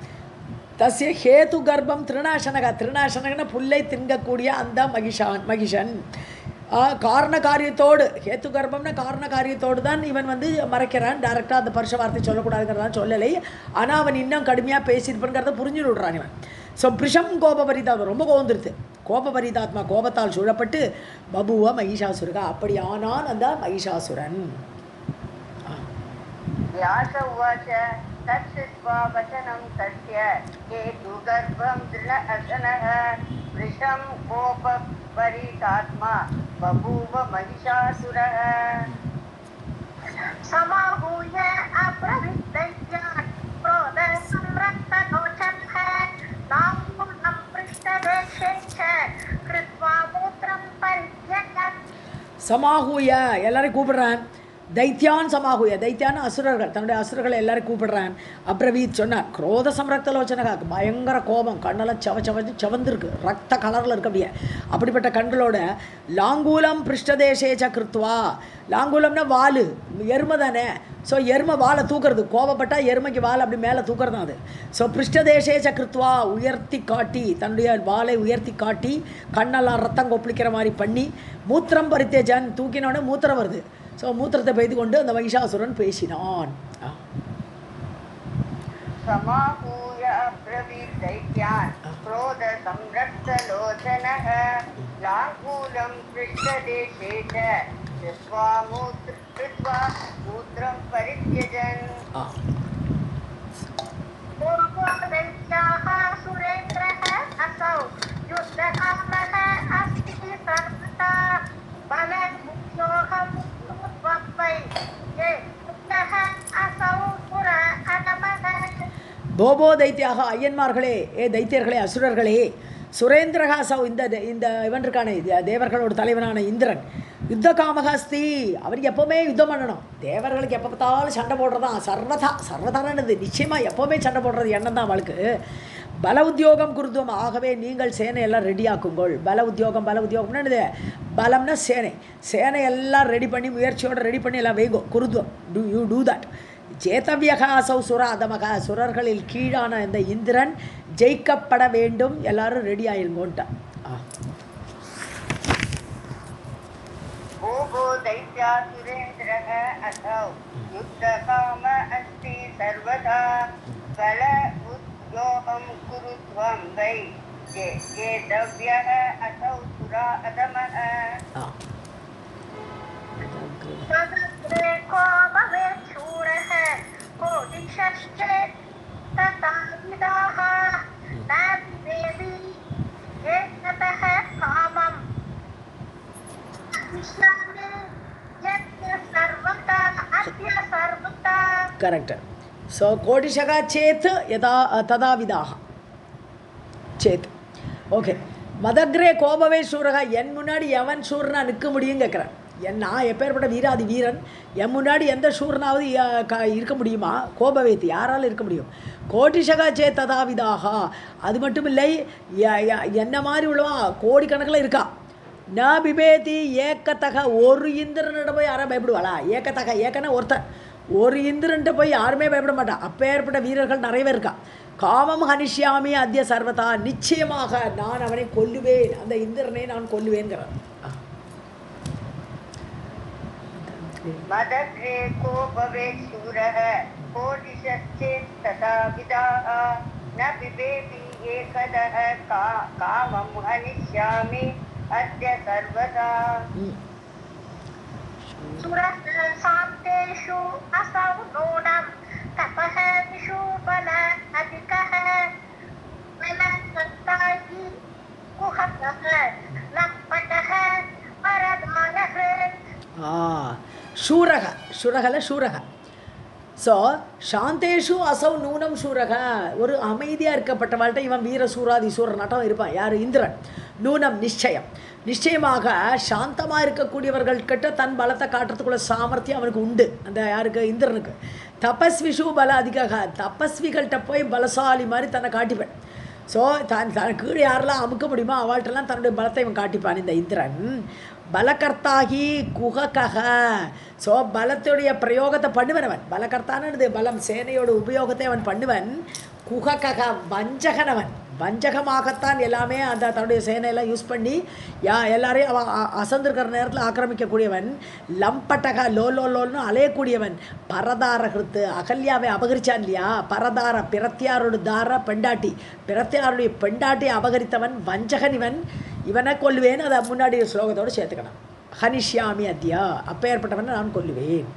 தஸ்ய ஹேது கர்ப்பம் திருநாசனகன புல்லை தின்கக்கூடிய அந்த மகிஷன் காரண காரியத்தோடு, ஹேத்து கர்ப்பம்னா காரண காரியத்தோடு தான் இவன் வந்து மறைக்கிறான். டேரெக்டாக அந்த பருஷ வார்த்தை சொல்லக்கூடாதுங்கிறதான் சொல்லலை. ஆனால் அவன் இன்னும் கடுமையாக பேசியிருப்பான்ங்கிறத புரிஞ்சு விடுறான் இவன். ஸோ பிரிஷம் கோபபரிதாத்மா, ரொம்ப கோபந்திருத்து. கோபபரிதாத்மா, கோபத்தால் சூழப்பட்டு பபுவ மகிஷாசுரகா, அப்படி ஆனான் அந்த மகிஷாசுரன். व्यास उवाच तच्छ्रुत्वा वचनं तस्य हेतुगर्भं दृढअसनः वृषं कोपपरीतात्मा बभूव महिषासुरः समाहूय अप्रविद्यान् क्रोधसंरक्तलोचनः नामूलं पृष्ठदेशे च कृत्वा मूत्रं परित्यजन्. சமாஹூய எல்லாரையும் கூப்பிடுறான். தைத்தியான் சமாகுய, தைத்தியான அசுரர்கள், தன்னுடைய அசுரர்களை எல்லாரும் கூப்பிடுறான். அப்ரவீத் சொன்னார், குரோத சம்ரக்தலோச்சனகா, பயங்கர கோபம், கண்ணெல்லாம் செவந்திருக்கு, ரத்த கலரில் இருக்க அப்படியே. அப்படிப்பட்ட கண்களோட லாங்கூலம் பிருஷ்டதேசேச்ச கிருத்வா, லாங்கூலம்னா வால், எருமை தானே. ஸோ எருமை வாழை தூக்குறது, கோபப்பட்டால் எருமைக்கு வால் அப்படி மேலே தூக்குறது தான் அது. ஸோ பிருஷ்டதேசேச்ச கிருத்வா, உயர்த்தி காட்டி, தன்னுடைய வாளை உயர்த்தி காட்டி, கண்ணெல்லாம் ரத்தம் கொப்பளிக்கிற மாதிரி பண்ணி, மூத்திரம் பரித்தேஜன், தூக்கினோடனே மூத்திரம் வருது. ஸோ மூத்திரத்தை பெய்து கொண்டு அந்த மகிஷாசுரன் பேசினான். समाहूय अब्रवीत् दैत्यान् क्रोध संरक्तलोचनः लाङ्गूलं पृष्ठदेशे च कृत्वा मूत्रं परित्यजन् दैत्याः सुरेन्द्रः असौ युद्धकामः अस्ति सर्वथा बलमुख्योऽहं वै ये युद्धः असौ पुर अनमः. போபோ தைத்தியாக, ஐயன்மார்களே, தைத்தியர்களே, அசுரர்களே, சுரேந்திரகாசவ், இந்த இவன் இருக்கானே, தேவர்களோட தலைவனான இந்திரன், யுத்த காமகாஸ்தி, அவருக்கு எப்போவுமே யுத்தம் பண்ணணும். தேவர்களுக்கு எப்போ பார்த்தாலும் சண்டை போடுறதான் சர்வதானது, நிச்சயமாக எப்போவுமே சண்டை போடுறது எண்ணம் தான் அவளுக்கு. பல உத்தியோகம் குருத்துவம், ஆகவே நீங்கள் சேனையெல்லாம் ரெடியாக்குங்கள். பல உத்தியோகம்னா என்னது? பலம்னா சேனை எல்லாம் ரெடி பண்ணி, முயற்சியோடு ரெடி பண்ணி எல்லாம் வைங்கோ. குருத்துவம், யூ டூ தட். ஜேதவியகா அசௌ சுராதமக, சுரர்களில் கீழான இந்த இந்திரன் ஜெயிக்கப்பட வேண்டும், எல்லாரும் ரெடி ஆயிருங்கோன்ட்டான். भूभो दैत्या सुरेन्द्रः असौ युद्धकाम अस्ति सर्वदा बल उद्योगं कुरुध्वं वै जेतव्यः असौ सुरा अधमः. को भवेत् शूरः कोटिश्चेत् तथा विदाः न देवी एकतः कामम् विश्रामे यज्ञ सर्वथा अद्य सर्वथा. கரெக்ட். ஸோ கோடிஷகா சேத் யதா ததா விதாக சேத். ஓகே. மதக்ரே கோபவே சூரகா, என் முன்னாடி எவன் சூரனா நிற்க முடியும் கேட்குறேன். நான் எப்பேற்பட்ட வீராதி வீரன், என் முன்னாடி எந்த சூரனாவது இருக்க முடியுமா? கோபவேத்தி, யாரால் இருக்க முடியும்? கோட்டிஷகா சே ததாவிதாகா, அது மட்டும் இல்லை, என்ன மாதிரி உள்ளவா கோடிக்கணக்கில் இருக்கா. ந பிபேதி ஏக்கத்தக, ஒரு இந்திரன்கிட்ட போய் யாரும் பயப்படுவாளா? ஏக்கன்னா ஒருத்தன், ஒரு இந்திரன்ட்ட போய் யாருமே பயப்பட மாட்டான். அப்பேற்பட்ட வீரர்கள் நிறையவே இருக்கா. காமம் ஹனிஷ்யாமி அத்திய சர்வதா, நிச்சயமாக நான் அவனை கொல்லுவேன், அந்த இந்திரனை நான் கொல்லுவேன்கிறான். मदग्रे को भवेत् शूरः कोटिश्चेत् तथा विदाः न बिभेति एकदः कामं हनिष्यामि अद्य सर्वदा. सुरः सान्तेषु असौ नूनं तपः विशुबल अधिकः बलसत्तायि कुहकः लम्पटः परदानः. சூரக. ஸோ சாந்தேஷு அசௌ நூனம் சூரக, ஒரு அமைதியாக இருக்கப்பட்டவாழ்கிட்ட இவன் வீர சூராதி சூரனாட்டம் இருப்பான். யார்? இந்திரன். நூனம் நிச்சயமாக சாந்தமாக இருக்கக்கூடியவர்கள்கிட்ட தன் பலத்தை காட்டுறதுக்குள்ள சாமர்த்தியம் அவனுக்கு உண்டு. அந்த யாருக்கு? இந்திரனுக்கு. தபஸ்விஷு பல அதிகாக, தபஸ்விகள்கிட்ட போய் பலசாலி மாதிரி தன்னை காட்டிப்பேன். ஸோ தன் கீழே யாரெல்லாம் அமுக்க முடியுமோ அவள்கிட்டலாம் தன்னுடைய பலத்தை இவன் காட்டிப்பான் இந்த இந்திரன். பலகர்த்தாகி குகக, ஸோ பலத்துடைய பிரயோகத்தை பண்ணுவன் அவன். பலகர்த்தானது பலம், சேனையோட உபயோகத்தை அவன் பண்ணுவன். குகக வஞ்சகனவன், வஞ்சகமாகத்தான் எல்லாமே அந்த தன்னுடைய சேனையெல்லாம் யூஸ் பண்ணி எல்லாரையும் அவன் அசந்திருக்கிற நேரத்தில் ஆக்கிரமிக்கக்கூடியவன். லம்பட்டக லோன்னு அலையக்கூடியவன். பரதார கிருத்து, அகல்யாவை அபகரிச்சான் இல்லையா? பரதார, பிரத்தியாரோட தார பெண்டாட்டி, பிரத்தியாருடைய பெண்டாட்டியை அபகரித்தவன் வஞ்சகன் இவன். இவனை கொல்லுவேன், அதை முன்னாடி ஸ்லோகத்தோடு சேர்த்துக்கணும். ஹனிஷ்யாமி அத்யா, அப்பேற்பட்டவனை நான் கொல்லுவேன்.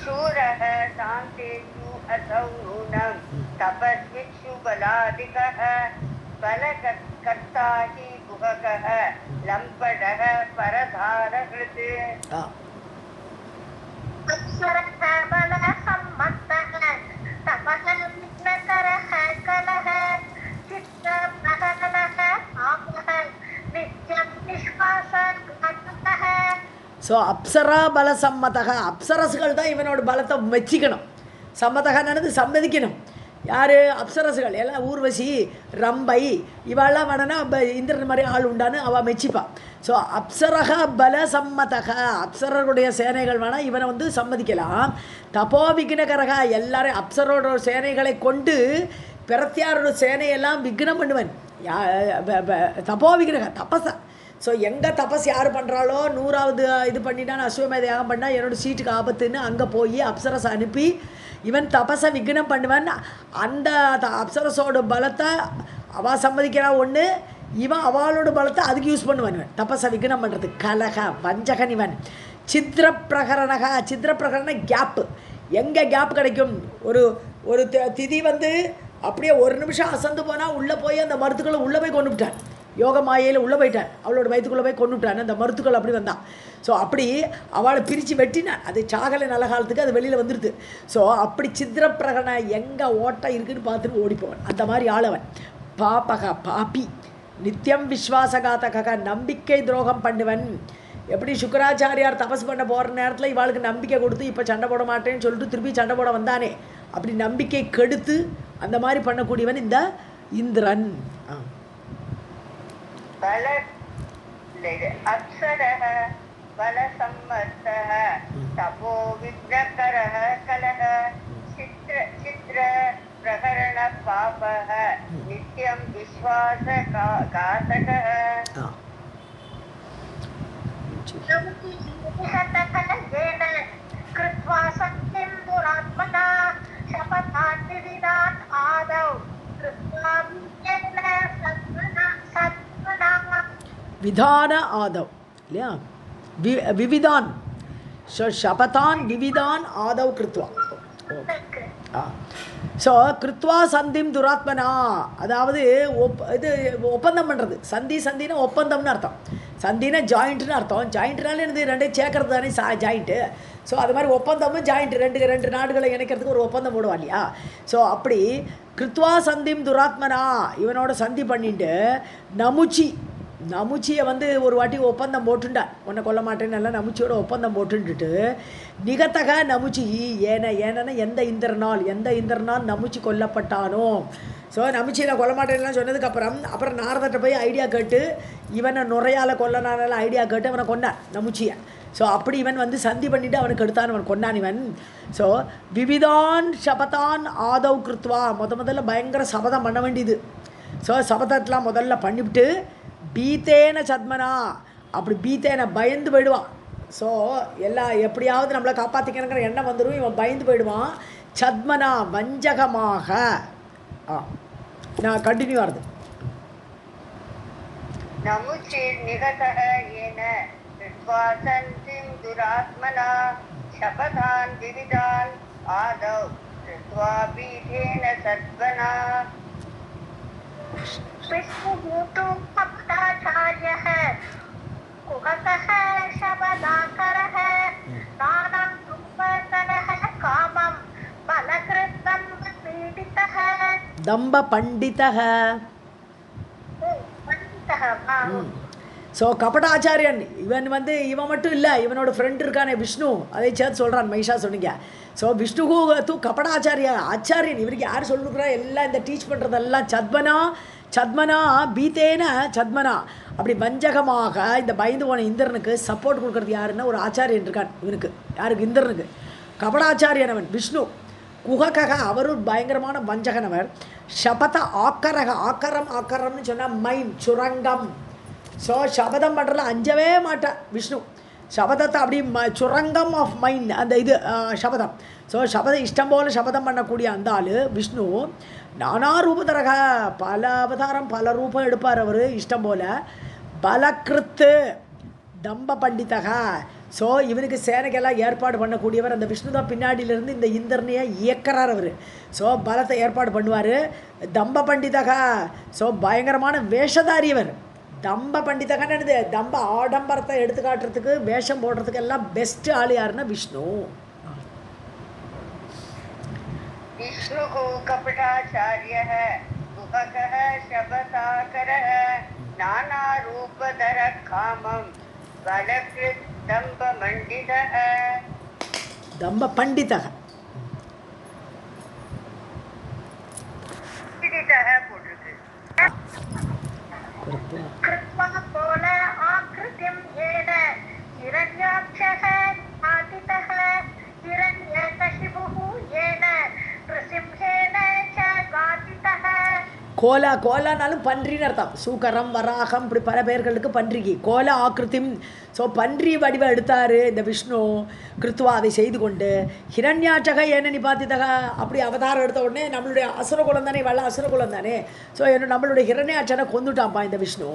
शूरः शान्तेषु असौ नूनं तपस्विषु बलादिकः बलकर्ता हि गुहकः लम्पटः परधारकृत्. अक्षरः बलसम्मतः तपः विघ्नकरः कलः चित्तप्रहरणः पापः नित्यं निष्फलः ஸோ அப்சரா பல சம்மதக, அப்சரசுகள் தான் இவனோட பலத்தை மெச்சிக்கணும். சம்மதகன்னு சம்மதிக்கணும். யார்? அப்சரசுகள் எல்லாம். ஊர்வசி, ரம்பை, இவாளெல்லாம் வேணுன்னா இந்திரன் மாதிரி ஆள் உண்டான்னு அவள் மெச்சிப்பாள். ஸோ அப்சரக பல சம்மதக, அப்சரருடைய சேனைகள் வேணால் இவனை வந்து சம்மதிக்கலாம். தபோ விக்னகரக, எல்லாரும் அப்சரோட சேனைகளை கொண்டு பிரத்யாரோட சேனையெல்லாம் விக்னம் பண்ணுவன். தபோ விக்னக தபச. ஸோ எங்கே தபஸ் யார் பண்ணுறாளோ 100வது இது பண்ணிட்டான் அஸ்வமேத யாகம் பண்ணால் என்னோடய சீட்டுக்கு ஆபத்துன்னு அங்கே போய் அப்சரஸை அனுப்பி இவன் தபஸை விக்னம் பண்ணுவன். அந்த அப்சரஸோட பலத்தை அவள் சம்மதிக்கிறா ஒன்று, இவன் அவளோட பலத்தை அதுக்கு யூஸ் பண்ணுவான். இவன் தபஸை விக்னம் பண்ணுறது. கலக வஞ்சகன் இவன். சித்திரப்பிரகரணக, சித்திரப்பிரகரண கேப்பு. எங்கே கேப் கிடைக்கும்? ஒரு திதி வந்து அப்படியே ஒரு நிமிஷம் அசந்து போனால் உள்ளே போய் அந்த மருத்துக்களை உள்ளே போய் கொண்டு விட்டான். யோக மாயையில் உள்ளே போயிட்டான். அவளோட வயிற்றுக்குள்ளே போய் கொண்டு விட்டான். அந்த மருத்துக்கள் அப்படி வந்தான். ஸோ அப்படி அவளை பிரித்து வெட்டினான். அது சாகலை நல்ல காலத்துக்கு அது வெளியில் வந்துடுது. ஸோ அப்படி சித்திரப்பிரகண எங்கே ஓட்டம் இருக்குதுன்னு பார்த்துட்டு ஓடிப்போவன். அந்த மாதிரி ஆளவன். பாபக பாப்பி, நித்தியம் விஸ்வாசகாத்தக, நம்பிக்கை துரோகம் பண்ணுவன். எப்படி சுக்கராச்சாரியார் தபஸ் பண்ண போகிற நேரத்தில் இவாளுக்கு நம்பிக்கை கொடுத்து இப்போ சண்டை போட மாட்டேன்னு சொல்லிட்டு திருப்பி சண்டை போட வந்தானே, அப்படி நம்பிக்கை கெடுத்து அந்த மாதிரி பண்ணக்கூடியவன் இந்த இந்திரன். அப்சரஹ பலசம்மர்த்தஹ தபோ விக்னகரஹ கலஹ சித்ர பிரகரண பாபஹ நித்யம் விஸ்வாச காதகஹ. कृत्वा सत्यं दुरात्मना शपथान् विविधान् आदौ कृत्वा விதான ஆதவ் இல்லையா? விவிதான். ஸோ ஷபதான் விவிதான் ஆதவ் கிருத்வா. ஸோ கிருத்வா சந்திம் துராத்மனா, அதாவது இது ஒப்பந்தம் பண்ணுறது. சந்தினா ஒப்பந்தம்னு அர்த்தம். சந்தினா ஜாயிண்ட்னு அர்த்தம். ஜாயிண்ட்னாலே எனக்கு ரெண்டையும் சேர்க்கறது தானே ஜாயிண்ட்டு. ஸோ அது மாதிரி ஒப்பந்தமும் ஜாயிண்ட், ரெண்டு நாடுகளை இணைக்கிறதுக்கு ஒரு ஒப்பந்தம் போடுவா இல்லையா? ஸோ அப்படி கிருத்வா சந்திம் துராத்மனா, இவனோட சந்தி பண்ணிட்டு நமுச்சியை வந்து ஒரு வாட்டி ஒப்பந்தம் போட்டுண்டான். உன்னை கொல்ல மாட்டேன்னு எல்லாம் நமுச்சியோட ஒப்பந்தம் போட்டுன்ட்டு நிகத்தக நமுச்சி ஏன்னா எந்த இந்திரனால் நமுச்சி கொல்லப்பட்டானோ. ஸோ நமுச்சியை நான் கொல்ல மாட்டேன்லாம் சொன்னதுக்கப்புறம் நாரதட்ட போய் ஐடியா கேட்டு இவனை நுரையால் கொல்லனால ஐடியா கேட்டு அவனை கொண்டான் நமுச்சியை. ஸோ அப்படி இவன் வந்து சந்தி பண்ணிவிட்டு அவனுக்கு எடுத்தான், அவன் கொண்டான் இவன். ஸோ விவிதான் சபதான் ஆதவ் கிருத்வா, முதல்ல பயங்கர சபதம் பண்ண வேண்டியது. ஸோ சபதத்தெலாம் முதல்ல பண்ணிவிட்டு பீத்தேன சத்மனா, அப்படி பீத்தேன பயந்து போயிடுவான். ஸோ எல்லாம் எப்படியாவது நம்மளை காப்பாற்றிக்கணுங்கிற எண்ணம் வந்துடும். இவன் பயந்து போயிடுவான். சத்மனா வஞ்சகமாக. நான் கண்டினியூ ஆகுது. நமுச்சிர் நிகதஹ ஏன கிருத்வா சந்திம் துராத்மனா சபதான் விவிதான் ஆதவ் கிருத்வா பீதேன சத்மனா. विष्णुभूतो भक्ताचार्यः कुहकः शबदाकरः नानं रूपकरः कामं बलकृतं पीडितः दम्भ पंडितः. ஸோ கபடாச்சாரியன் இவன் வந்து இவன் மட்டும் இல்லை, இவனோட ஃப்ரெண்ட் இருக்கானே விஷ்ணு, அதை சேர்த்து சொல்கிறான் மைஷா சொன்னீங்க. ஸோ விஷ்ணுகு தூ ஆச்சாரியன். இவருக்கு யார் சொல்லிருக்கிறா எல்லாம் இந்த டீச் பண்ணுறதெல்லாம் சத்மனா பீத்தேன சத்மனா, அப்படி வஞ்சகமாக இந்த பயந்து போன இந்திரனுக்கு சப்போர்ட் கொடுக்குறது யாருன்னா ஒரு ஆச்சாரியன் இருக்கான் இவனுக்கு. யாருக்கு? இந்திரனுக்கு. கபடாச்சாரியன் அவன் விஷ்ணு. குஹகக அவரும் பயங்கரமான வஞ்சகனவர். சபத ஆக்கரம்னு சொன்னால் மைன் சுரங்கம். ஸோ சபதம் பண்ணுறதுல அஞ்சவே மாட்டான் விஷ்ணு. சபதத்தை அப்படி சுரங்கம் ஆஃப் மைண்ட் அந்த இது சபதம். ஸோ சபதம் இஷ்டம் போல் சபதம் பண்ணக்கூடிய அந்த ஆள் விஷ்ணு. நானா ரூபதரக, பல அவதாரம் பல ரூபம் எடுப்பார் அவர் இஷ்டம் போல். பலக்கிருத்து தம்ப பண்டிதக. ஸோ இவனுக்கு சேனைக்கெல்லாம் ஏற்பாடு பண்ணக்கூடியவர் அந்த விஷ்ணு தான். பின்னாடியிலேருந்து இந்த இந்திரனையை இயக்கிறார் அவர். ஸோ பலத்தை ஏற்பாடு பண்ணுவார். தம்ப பண்டிதக. ஸோ பயங்கரமான வேஷதாரி அவர். தம்ப பண்டிதகன்னு என்னது? தம்ப ஆடம்பரத்தை எடுத்து காட்டுறதுக்கு வேஷம் போடுறதுக்கு எல்லாம் பெஸ்ட் ஆள் யாருன்னா விஷ்ணு. விஷ்ணுகு கபடாச்சாரியः குஹகः शबदाकरः नाना रूपधर कामं दम्भमण्डितः தம்ப பண்டிதக पीडितः போட்டிருக்கு. कृत्वा कोल आकृतिं येन हिरण्याक्षः घातितः हिरण्यकशिपुः येन नृसिंहेन च घातितः. கோலா கோலானாலும் பன்றின்னு அர்த்தம். சூக்கரம் வராகம் இப்படி பல பேர்களுக்கு பன்றிக்கு கோலா ஆக்கிருத்திம். ஸோ பன்றி வடிவம் எடுத்தார் இந்த விஷ்ணு. கிருத்துவா அதை செய்து கொண்டு ஹிரண்யாட்சக ஏன நிபாத்திதக அப்படி அவதாரம் எடுத்த உடனே நம்மளுடைய அசுரகுலம் தானே, வல்ல அசுரகுலம் தானே. ஸோ என்ன நம்மளுடைய ஹிரண்யாட்சனை கொண்டுட்டான்ப்பா இந்த விஷ்ணு.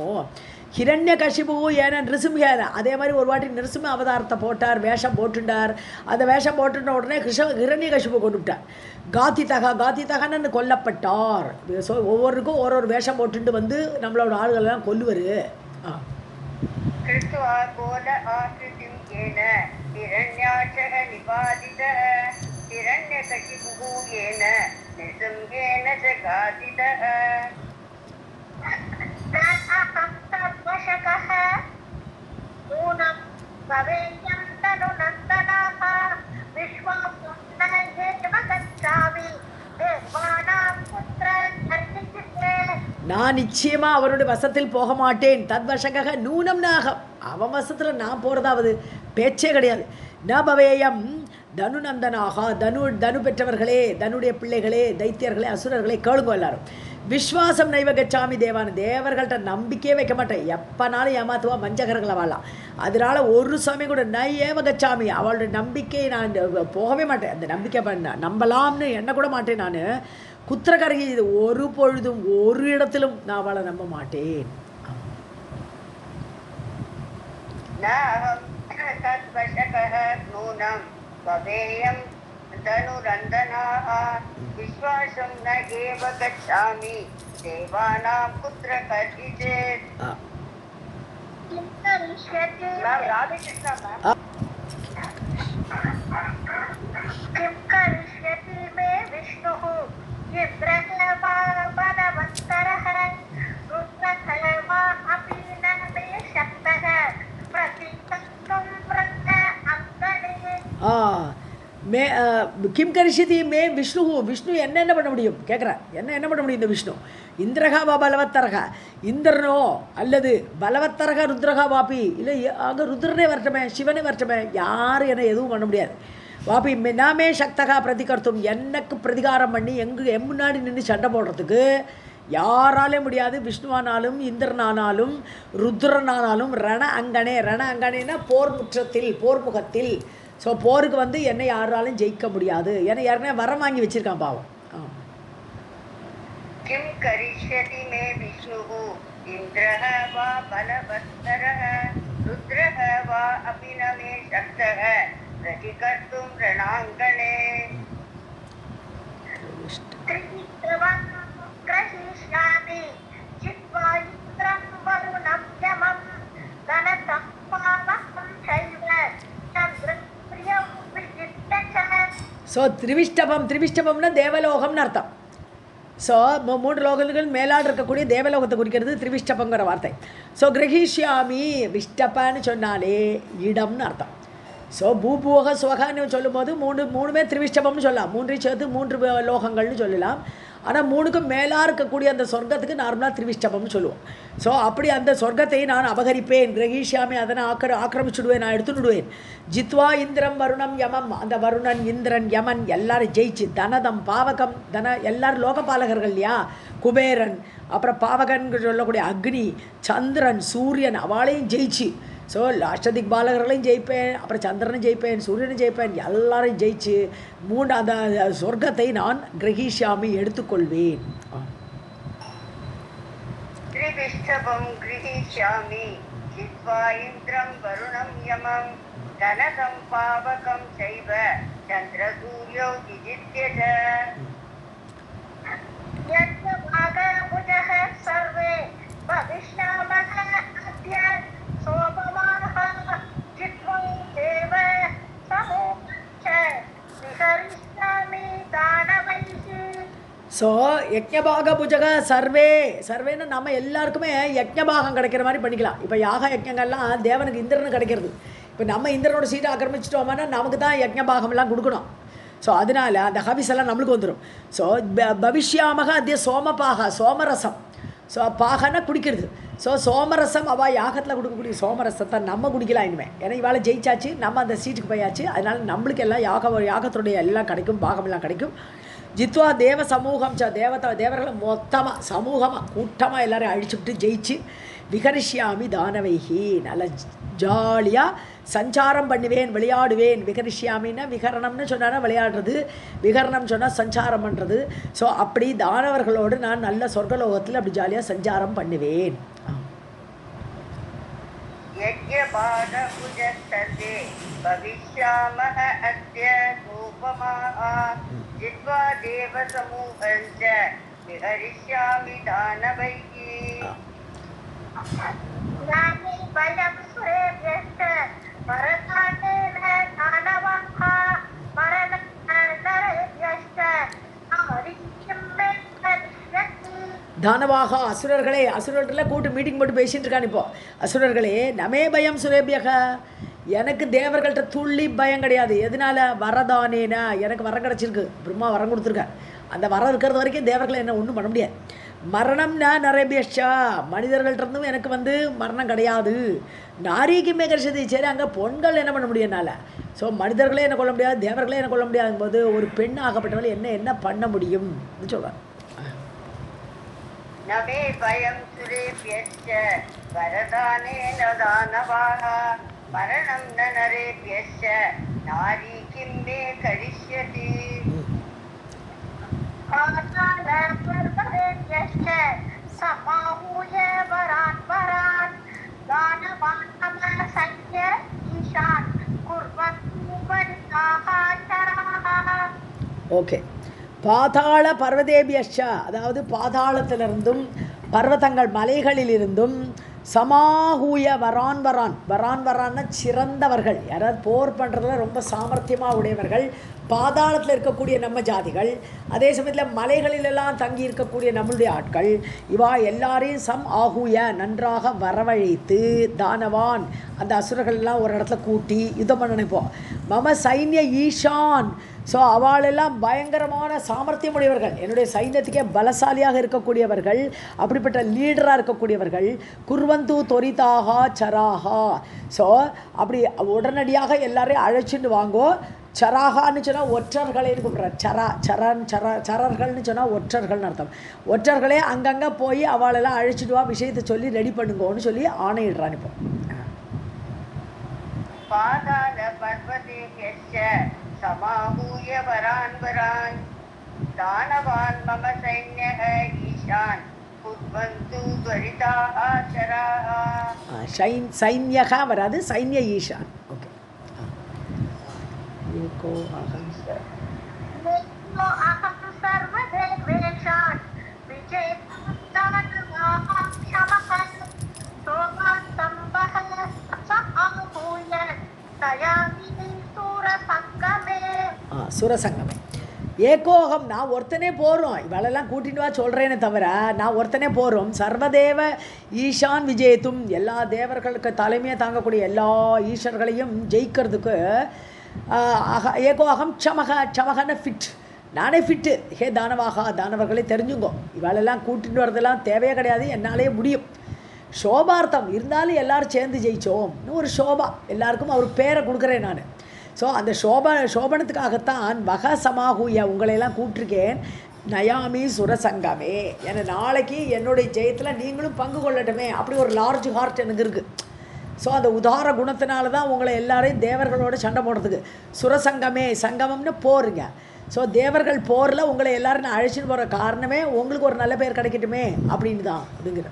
ஹிரண்ய கஷிபு ஏன நிருசிம்ஹேன அதே மாதிரி ஒரு வாட்டி நிருசிம்ம அவதாரத்தை போட்டார், வேஷம் போட்டுட்டார். அந்த வேஷம் போட்டுட்ட உடனே ஹிரண்ய கஷிபு கொண்டு விட்டார். காத்திதகன்னு கொல்லப்பட்டார். ஸோ ஒவ்வொருக்கும் ஒரு வேஷம் போட்டுட்டு வந்து நம்மளோட ஆளுகளெல்லாம் கொல்லுவார். कृत्वा कोल आकृतिं येन हिरण्याक्षः निपातितः हिरण्यकशिपुः येन निसंहेन च घातितः. तद्वशकः नूनं भवेयं तनुनन्दनाः विश्वासुन्नयेव गच्छामि देवानां पुत्र धर्मिष्ठे. நான் நிச்சயமாக அவருடைய வசத்தில் போக மாட்டேன். தத்வசக நூனம் நாகம் அவன் வசத்தில் நான் போகிறதாவது பேச்சே கிடையாது. ந பவேயம் தனுநந்தனாக தனு பெற்றவர்களே, தனுடைய பிள்ளைகளே, தைத்தியர்களே, அசுரர்களே கேளுங்க எல்லாரும். விஸ்வாசம் நைவ கச்சாமி தேவான தேவர்கள்ட்ட நம்பிக்கையே வைக்க மாட்டேன். எப்போனாலும் ஏமாத்துவா வஞ்சகர்களை வாழலாம். அதனால் ஒரு சமயம் கூட நையேவ கச்சாமி அவளுடைய நம்பிக்கையை நான் போகவே மாட்டேன். அந்த நம்பிக்கை பண்ண நம்பலாம்னு எண்ண கூட மாட்டேன். நான் குத்திரக்கரையை இது ஒரு பொழுதும் ஒரு இடத்திலும் நான் அவளை நம்ப மாட்டேன். तद्वशकः नूनं भवेयं धनुरन्दनाः विश्वासं न एव गच्छामि देवानां पुत्रकर्हिचेत्. किं करिष्यति मैम राधाकृष्ण मैम किं करिष्यति मे विष्णुः इन्द्रः वा बलवत्तरः रुद्रः वा अपि न मे शक्तः प्रतिकर्तुं वृद्ध अङ्गणे. மே கிம் கரிஷதி மே விஷ்ணு விஷ்ணு என்ன பண்ண முடியும் கேட்குறேன். என்ன பண்ண முடியும் இந்த விஷ்ணு? இந்திரகா வா பலவத்தரகா இந்திரனோ அல்லது பலவத்தரகா ருத்ரகா வாப்பி இல்லை அங்கே ருத்ரனே வரட்டுமே, சிவனே வரட்டுமே, யாரும் என்ன எதுவும் பண்ண முடியாது. வாப்பி நாமே சக்தகா பிரதிகர்த்தும் எனக்கு பிரதிகாரம் பண்ணி என் முன்னாடி நின்று சண்டை போடுறதுக்கு யாராலே முடியாது. விஷ்ணுவானாலும் இந்திரனானாலும் ருத்ரனானாலும் ரண அங்கனேனா போர் முற்றத்தில் போர்முகத்தில். ஸோ போருக்கு வந்து என்னை யாராலும் ஜெயிக்க முடியாது. ஏன்னா யாருன்னா வரம் வாங்கி வச்சிருக்கான் பாவம். किं करिष्यति मे विष्णुः इन्द्रः वा बलवत्तरः रुद्रः वा अपि न मे शक्तः प्रतिकर्तुं रणाङ्गणे. त्रिविक्रमं ग्रहीष्यामि जित्वा इन्द्रं वरुणं यमं धनतं पावकं चैव चन्द्रप्रियं विजित्य च. ஸோ திரிவிஷ்டபம்னா தேவலோகம்னு அர்த்தம். ஸோ 3 லோகங்கள் மேலாடு இருக்கக்கூடிய தேவலோகத்தை குறிக்கிறது திரிவிஷ்டபங்கிற வார்த்தை. ஸோ கிரகிஷ்யாமி விஷ்டப்பன்னு சொன்னாலே இடம்னு அர்த்தம். ஸோ பூபோக சுவகான்னு சொல்லும்போது மூணுமே திரிவிஷ்டபம்னு சொல்லலாம். 3 சேர்த்து 3 லோகங்கள்னு சொல்லலாம். ஆனால் 3க்கும் மேலாக இருக்கக்கூடிய அந்த சொர்க்கத்துக்கு நார்மலாக திரிவிஷ்டபம்னு சொல்லுவோம். ஸோ அப்படி அந்த சொர்க்கத்தை நான் அபகரிப்பேன். கிரகிஷ்யாமி அதனை ஆக்கிரமிச்சுடுவேன், நான் எடுத்துடுவேன். ஜித்வா இந்திரம் வருணம் யமம் அந்த வருணன் இந்திரன் யமன் எல்லாரும் ஜெயிச்சு தனதம் பாவகம் எல்லாரும் லோகபாலகர்கள் இல்லையா, குபேரன் அப்புறம் பாவகன் சொல்லக்கூடிய அக்னி சந்திரன் சூரியன் அவளையும் ஜெயிச்சு. ஸோ அஷ்டதிக் பாலகர்களையும் ஜெயிப்பேன், அப்புறம் சந்திரனும் ஜெயிப்பேன், சூரியனும் ஜெயிப்பேன், எல்லாரையும் ஜெயிச்சு அந்த சொர்க்கத்தை நான் கிரகிஷ்யாமி எடுத்துக்கொள்வேன். त्रिविष्टभं गृहीष्यामि जित्वा इन्द्रं वरुणं यमं धनदं पावकं चैव चन्द्रसूर्यौ विजित्य च. यज्ञभागभुजः सर्वे भविष्यामः अद्य सोमवारः जित्वा देव समूहञ्च विहरिष्यामि दानवैः. ஸோ யஜ்ஞபாக புஜக சர்வேன்னு நம்ம எல்லாருக்குமே யஜ்ஞபாகம் கிடைக்கிற மாதிரி பண்ணிக்கலாம். இப்போ யாக யஜ்ஞங்கள்லாம் தேவனுக்கு இந்திரனு கிடைக்கிறது. இப்போ நம்ம இந்திரனோட சீட்டை ஆக்கிரமிச்சிட்டோம்னா நமக்கு தான் யஜ்ஞபாகமெல்லாம் கொடுக்கணும். ஸோ அதனால் அந்த ஹவிஸ் எல்லாம் நம்மளுக்கு வந்துடும். ஸோ பவிஷ்யாமக அதே சோமபாக சோமரசம். ஸோ பாகன்னா குடிக்கிறது. ஸோ சோமரசம் அவள் யாகத்தில் கொடுக்கக்கூடிய சோமரசத்தை நம்ம குடிக்கலாம் இனிமேல். ஏன்னா இவாளை ஜெயிச்சாச்சு, நம்ம அந்த சீட்டுக்கு போயாச்சு. அதனால் நம்மளுக்கு எல்லாம் யாகத்துடைய எல்லாம் கிடைக்கும், பாகமெல்லாம் கிடைக்கும். ஜித்வா தேவ சமூகம் தேவர்களை மொத்தமாக சமூகமாக கூட்டமாக எல்லோரும் அழிச்சுட்டு ஜெயிச்சு விகரிஷ்யாமி தானவைகி நல்ல ஜாலியாக சஞ்சாரம் பண்ணுவேன், விளையாடுவேன். விகரிஷ்யாமின்னா விகரணம்னு சொன்னால் விளையாடுறது, விகரணம் சொன்னால் சஞ்சாரம் பண்ணுறது. ஸோ அப்படி தானவர்களோடு நான் நல்ல சொர்க்கலோகத்தில் அப்படி ஜாலியாக சஞ்சாரம் பண்ணுவேன். தானவாக அசுரர்களை கூட்டு மீட்டிங் போட்டு பேசிகிட்டு இருக்கான். இப்போ அசுரர்களே நமே பயம் சுரேபியக, எனக்கு தேவர்கள்ட்ட துள்ளி பயம் கிடையாது. எதனால? வரதானேனா, எனக்கு வரம் கிடச்சிருக்கு, பிரம்மா வரம் கொடுத்துருக்கார். அந்த வரம் இருக்கிறது வரைக்கும் தேவர்களை என்ன ஒன்றும் பண்ண முடியாது. மரணம்னா நரேபியஷா, மனிதர்கள்ட்டிருந்தும் எனக்கு மரணம் கிடையாது. நாரிக்குமே கிடைச்சது. சரி, அங்கே பெண்கள் என்ன பண்ண முடியும் என்னால்? ஸோ மனிதர்களே என்ன கொள்ள முடியாது, தேவர்களே என்ன கொள்ள முடியாது போது ஒரு பெண் ஆகப்பட்டவள் என்ன பண்ண முடியும் சொல்லுவார். நமே பயம் சுரேபியஸ்ச வரதானேன தானவாஹ மரணம் ந நரேபியஸ்ச நாரி கிம் மே கரிஷ்யதி. ஆதான பர்வரேபியஸ்ச சமாஹூய வரான் வரான் தானவான் நம சத்ய ஈஷான் குர்வத்து வரிதாஹாச்சராஹ. ஓகே. பாதாள பர்வதேபியஷா, அதாவது பாதாளத்திலிருந்தும் பர்வதங்கள் மலைகளிலிருந்தும் சமாஹூய வரான்னா சிறந்தவர்கள், யாராவது போர் பண்ணுறதுல ரொம்ப சாமர்த்தியமாக உடையவர்கள், பாதாளத்தில் இருக்கக்கூடிய நம்ம ஜாதிகள், அதே சமயத்தில் மலைகளிலெல்லாம் தங்கி இருக்கக்கூடிய நம்மளுடைய ஆட்கள், இவா எல்லாரையும் ஆஹூய நன்றாக வரவழைத்து தானவான் அந்த அசுரர்கள்லாம் ஒரு இடத்துல கூட்டி யுத்தம் பண்ண நினைப்போம். மம சைன்ய ஈஷான், ஸோ அவளெல்லாம் பயங்கரமான சாமர்த்தியம் உடையவர்கள், என்னுடைய சைன்யத்துக்கே பலசாலியாக இருக்கக்கூடியவர்கள், அப்படிப்பட்ட லீடராக இருக்கக்கூடியவர்கள். குர்வந்து தொரிதாகா சராகா, ஸோ அப்படி உடனடியாக எல்லாரையும் அழைச்சிட்டு வாங்கோ. சராகான்னு சொன்னால் ஒற்றர்களேன்னு கூப்பிட்றார். சரர்கள்னு சொன்னால் ஒற்றர்கள்னு அர்த்தம். ஒற்றர்களே அங்கங்கே போய் அவளெல்லாம் அழைச்சிட்டு வா, விஷயத்தை சொல்லி ரெடி பண்ணுங்கோன்னு சொல்லி ஆணையிடுறான். இப்போ பாதாள பர்வதேபியஸ்ச சமாஹூய வரான் வரான் தானவான் மம சைன்யஹ ஈஷான் குர்வந்து துவரிதாஹாச்சராஹ. சைன்யகா வராது, சைன்ய ஈஷான். ஓகே. ஏகோ அகம் சர்வதேவேஷான் விஜேதம் தானவாஹ க்ஷமஹ சோமாந்தம்பஹ சஆஹூய தயாமி சூரசங்கமே. சுரசங்கமே. ஏகோகம், நான் ஒருத்தனே போகிறோம், இவளெல்லாம் கூட்டிட்டு வா சொல்கிறேனே தவிர நான் ஒருத்தனே போகிறோம். சர்வதேவ ஈஷான் விஜேத்தும், எல்லா தேவர்களுக்கு தலைமையை தாங்கக்கூடிய எல்லா ஈஸ்வர்களையும் ஜெயிக்கிறதுக்கு ஏகோகம் க்ஷமகன்னு ஃபிட், நானே ஃபிட்டு. ஹே தானவாகா, தானவர்களே தெரிஞ்சுங்கோ, இவளெல்லாம் கூட்டிட்டு வரதெல்லாம் தேவையே கிடையாது, என்னாலே முடியும். சோபார்த்தம் இருந்தாலும் எல்லோரும் சேர்ந்து ஜெயித்தோம், இன்னும் ஒரு சோபா, எல்லாருக்கும் அவர் பேரை கொடுக்குறேன் நான். ஸோ அந்த சோபனத்துக்காகத்தான் வக சமாஹூய உங்களையெல்லாம் கூப்பிட்ருக்கேன். நயாமி சுரசங்கமே, ஏன்னா நாளைக்கு என்னுடைய ஜெயத்தில் நீங்களும் பங்கு கொள்ளட்டுமே, அப்படி ஒரு லார்ஜ் ஹார்ட் எனக்கு இருக்குது. ஸோ அந்த உதார குணத்தினால தான் உங்களை எல்லாரையும் தேவர்களோட சண்டை போடுறதுக்கு. சுரசங்கமே, சங்கமம்னு போருங்க. ஸோ தேவர்கள் போரில் உங்களை எல்லோரும் நான் அழைச்சிட்டு போகிற காரணமே உங்களுக்கு ஒரு நல்ல பேர் கிடைக்கட்டுமே அப்படின்னு தான் அப்படிங்கிற.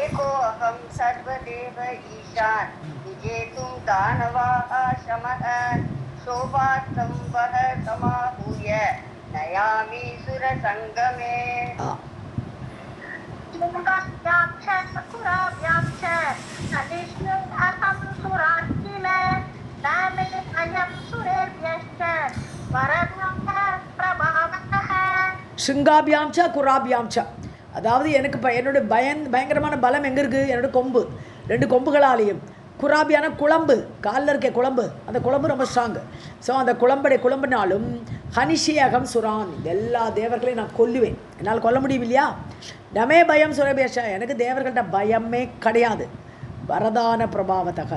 ஏகோ அகம் சர்வதேவ ஈஷான் விஜேதும் தானவாஹ ஷமஹ சோபார்த்தம் வஹ சமாஹூய நயாமி சுரசங்கமே. ஸ்ருங்காபியாம்சா குராபியாம்சா, அதாவது எனக்கு என்னோட பயங்கரமான பலம் எங்கே இருக்குது? என்னோடய கொம்பு. 2 கொம்புகளாலேயும், குராபியான குழம்பு, காலில் இருக்க குழம்பு, அந்த குழம்பு ரொம்ப ஸ்ட்ராங்கு. ஸோ அந்த குழம்பினாலும் ஹனிஷியகம் சுரான், எல்லா தேவர்களையும் நான் கொல்லுவேன். என்னால் கொல்ல முடியும் இல்லையா? நமே பயம் சுரபேஷா, எனக்கு தேவர்கள்ட்ட பயமே கிடையாது. வரதான பிரபாவத்தக,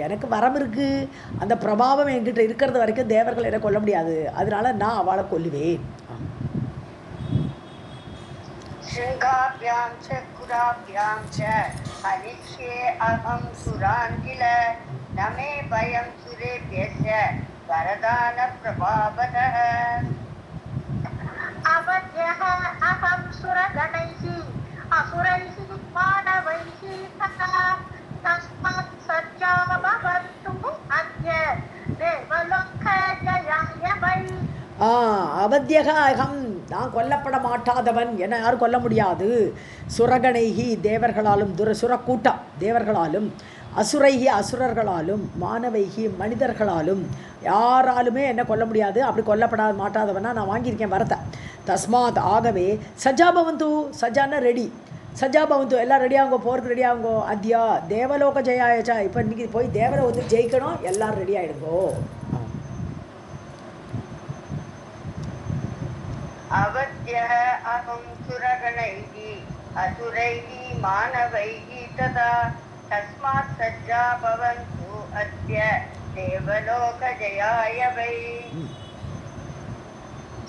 எனக்கு வரம் இருக்குது, அந்த பிரபாவம் என்கிட்ட இருக்கிறது வரைக்கும் தேவர்கள் என்னை கொல்ல முடியாது. அதனால நான் அவளை கொல்லுவேன். शृङ्गाभ्यां च कुराभ्यां च हनिष्ये अहं सुरान् किल न मे भयं सुरेभ्यश्च वरदानप्रभावतः अवध्यः अहं सुरगणैः असुरैः मानवैः तथा तस्मात् सज्जा भवन्तु अद्य देवलोकजयाय वै. அவத்தியக அகம், நான் கொல்லப்பட மாட்டாதவன், என்னை யாரும் கொல்ல முடியாது. சுரகணைகி, தேவர்களாலும், சுரக்கூட்டம் தேவர்களாலும், அசுரைகி அசுரர்களாலும், மானவைகி மனிதர்களாலும், யாராலுமே என்னை கொல்ல முடியாது. அப்படி கொல்லப்படாத மாட்டாதவனா நான் வாங்கியிருக்கேன் வரத்தை. தஸ்மாத், ஆகவே, சஜாபவந்து, சஜான்னா ரெடி, சஜாபவந்து எல்லாம் ரெடியாகுங்கோ, போருக்கு ரெடியாகுங்கோ. அத்யா தேவலோக ஜெயாயச்சா, இப்போ இன்றைக்கி போய் தேவலோகத்தை ஜெயிக்கணும், எல்லோரும் ரெடி ஆகிடுங்கோ. अवद्यः अहं सुरगणैः असुरैः मानवैः तथा तस्मात् सज्जा भवन्तु अद्य देवलोकजयाय वै.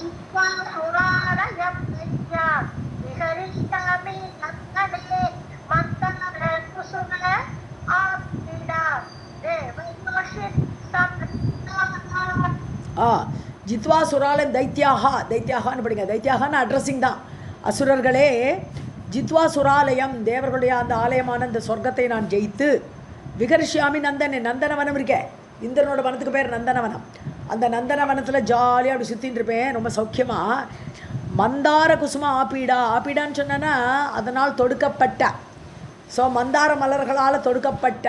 जित्वा सुरालयं दैत्या विहरिष्यामि नन्दने मन्दारकुसुम आपीडा देवयोषित् समृद्धाः. ஜித்வா சுராலயம் தைத்தியாகான்னு படிங்க. தைத்தியாகான்னு அட்ரஸிங் தான். அசுரர்களே, ஜித்வா சுராலயம், தேவர்களுடைய அந்த ஆலயமான இந்த சொர்க்கத்தை நான் ஜெயித்து, விகர்ஷியாமி நந்தன், நந்தனவனம் இருக்கேன், இந்திரனோட வனத்துக்கு பேர் நந்தனவனம். அந்த நந்தனவனத்தில் ஜாலியாக அப்படி சுற்றின்னு இருப்பேன், ரொம்ப சௌக்கியமாக. மந்தார குசும ஆப்பீடான்னு சொன்னேன்னா அதனால் தொடுக்கப்பட்ட, ஸோ மந்தார மலர்களால் தொடுக்கப்பட்ட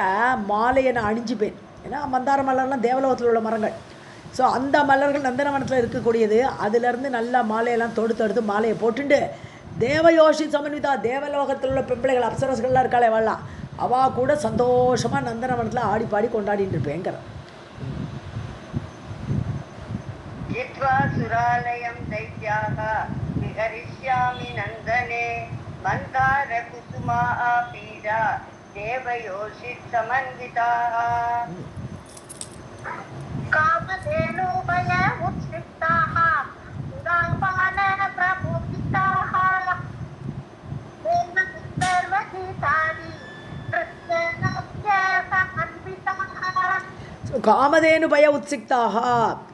மாலையை நான் அணிஞ்சுப்பேன். ஏன்னா மந்தார மலர்லாம் தேவலோகத்தில் உள்ள மரங்கள். ஸோ அந்த மலர்கள் நந்தனவனத்தில் இருக்கக்கூடியது, அதிலேருந்து நல்லா மாலையெல்லாம் தொடுத்து மாலையை போட்டுண்டு, தேவயோஷி சமன்விதா, தேவலோகத்தில் உள்ள பெண்பிள்ளைகள் அப்சரஸ்கள்லாம் இருக்காளே வாழலாம், அவள் கூட சந்தோஷமாக நந்தனவனத்தில் ஆடி பாடி கொண்டாடிட்டு இருப்பேங்கிற. जित्वा सुरालयं दैत्याः विहरिष्यामि नन्दने मन्दारकुसुमा पीडा देवयोषित् समन्विताः. कामधेनुभय उत्सिक्ताः सुरापान प्रबोधिताः देवगन्धर्वगीतानि नृत्यनाट्य समन्विताः. காமதேனு பய உத்சிக்தாக,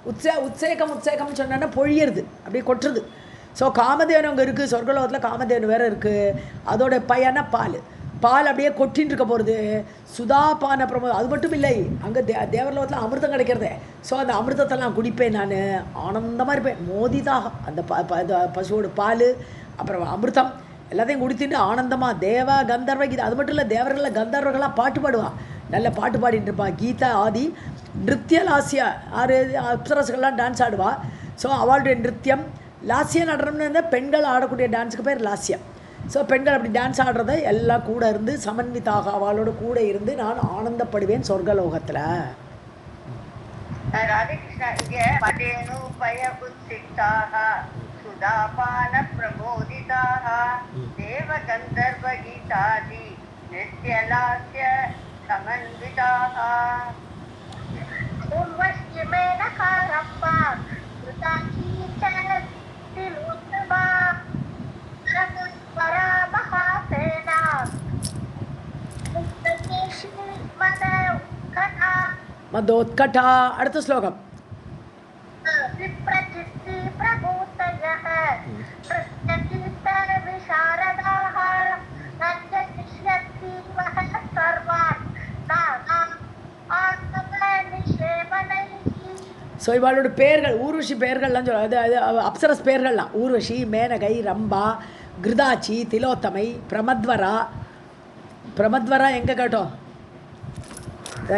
உத்சேகம் சொன்னா பொழியிறது, அப்படியே கொட்டுறது. ஸோ காமதேனு அங்கே இருக்குது, சொர்க்கலோகத்தில் காமதேனு வேறு இருக்குது. அதோட பயனா பால் அப்படியே கொட்டின்னு இருக்க போகிறது. சுதாபான பிரமோ, அது மட்டும் இல்லை, அங்கே தேவலோகத்தில் அமிர்தம் கிடைக்கிறதே. ஸோ அந்த அமிர்தத்தை நான் குடிப்பேன், நான் ஆனந்தமாக இருப்பேன். மோதிதாக அந்த பசுவோட பால் அப்புறம் அமிர்தம் எல்லாத்தையும் குடித்துட்டு ஆனந்தமாக தேவ கந்தர்வ கீதா, அது மட்டும் இல்லை, தேவர்களில் கந்தர்வர்களாக பாட்டு பாடுவான், நல்ல பாட்டு பாடிட்டு இருப்பாள். கீதா ஆதி நிருத்திய லாஸ்யா, அப்சரஸ்கள்லாம் டான்ஸ் ஆடுவாள். ஸோ அவளுடைய நிருத்தியம் லாஸ்ய நடனம்னு பெண்கள் ஆடக்கூடிய டான்ஸுக்கு பேர் லாஸ்யம். ஸோ பெண்கள் அப்படி டான்ஸ் ஆடுறத எல்லாம் கூட இருந்து சமன்விதாக அவளோட கூட இருந்து நான் ஆனந்தப்படுவேன் சொர்க்கலோகத்தில். ராதிகிருஷ்ணா, இங்கே மதேனுபய உத்சிக்தாः சுதாபான பிரமோதிதாः தேவகந்தர்வ கீதாதி நித்யலாஸ்ய समन्विताः. उर्वश्यमेन कारम्बा कृताची च तिलोत्तमा रघुवरा महासेना मुक्तकेशी मदोत्कटा. மதோத்கட்டா. அடுத்த ஸ்லோகம். विप्रचित्ति प्रभूतयः नृत्यकीर्त विशारदाः नृत्यशिष्यन्ति वः सर्वान् नानाम् आत्मनिषेवनैः. ஸோ இவளோட பேர்கள் ஊர்வஷி பேர்கள்லாம் சொல்ல, அது அப்சரஸ் பேர்கள்லாம். ஊர்வஷி, மேனகை, ரம்பா, கிருதாச்சி, திலோத்தமை, பிரமத்வரா எங்கே கேட்டோம்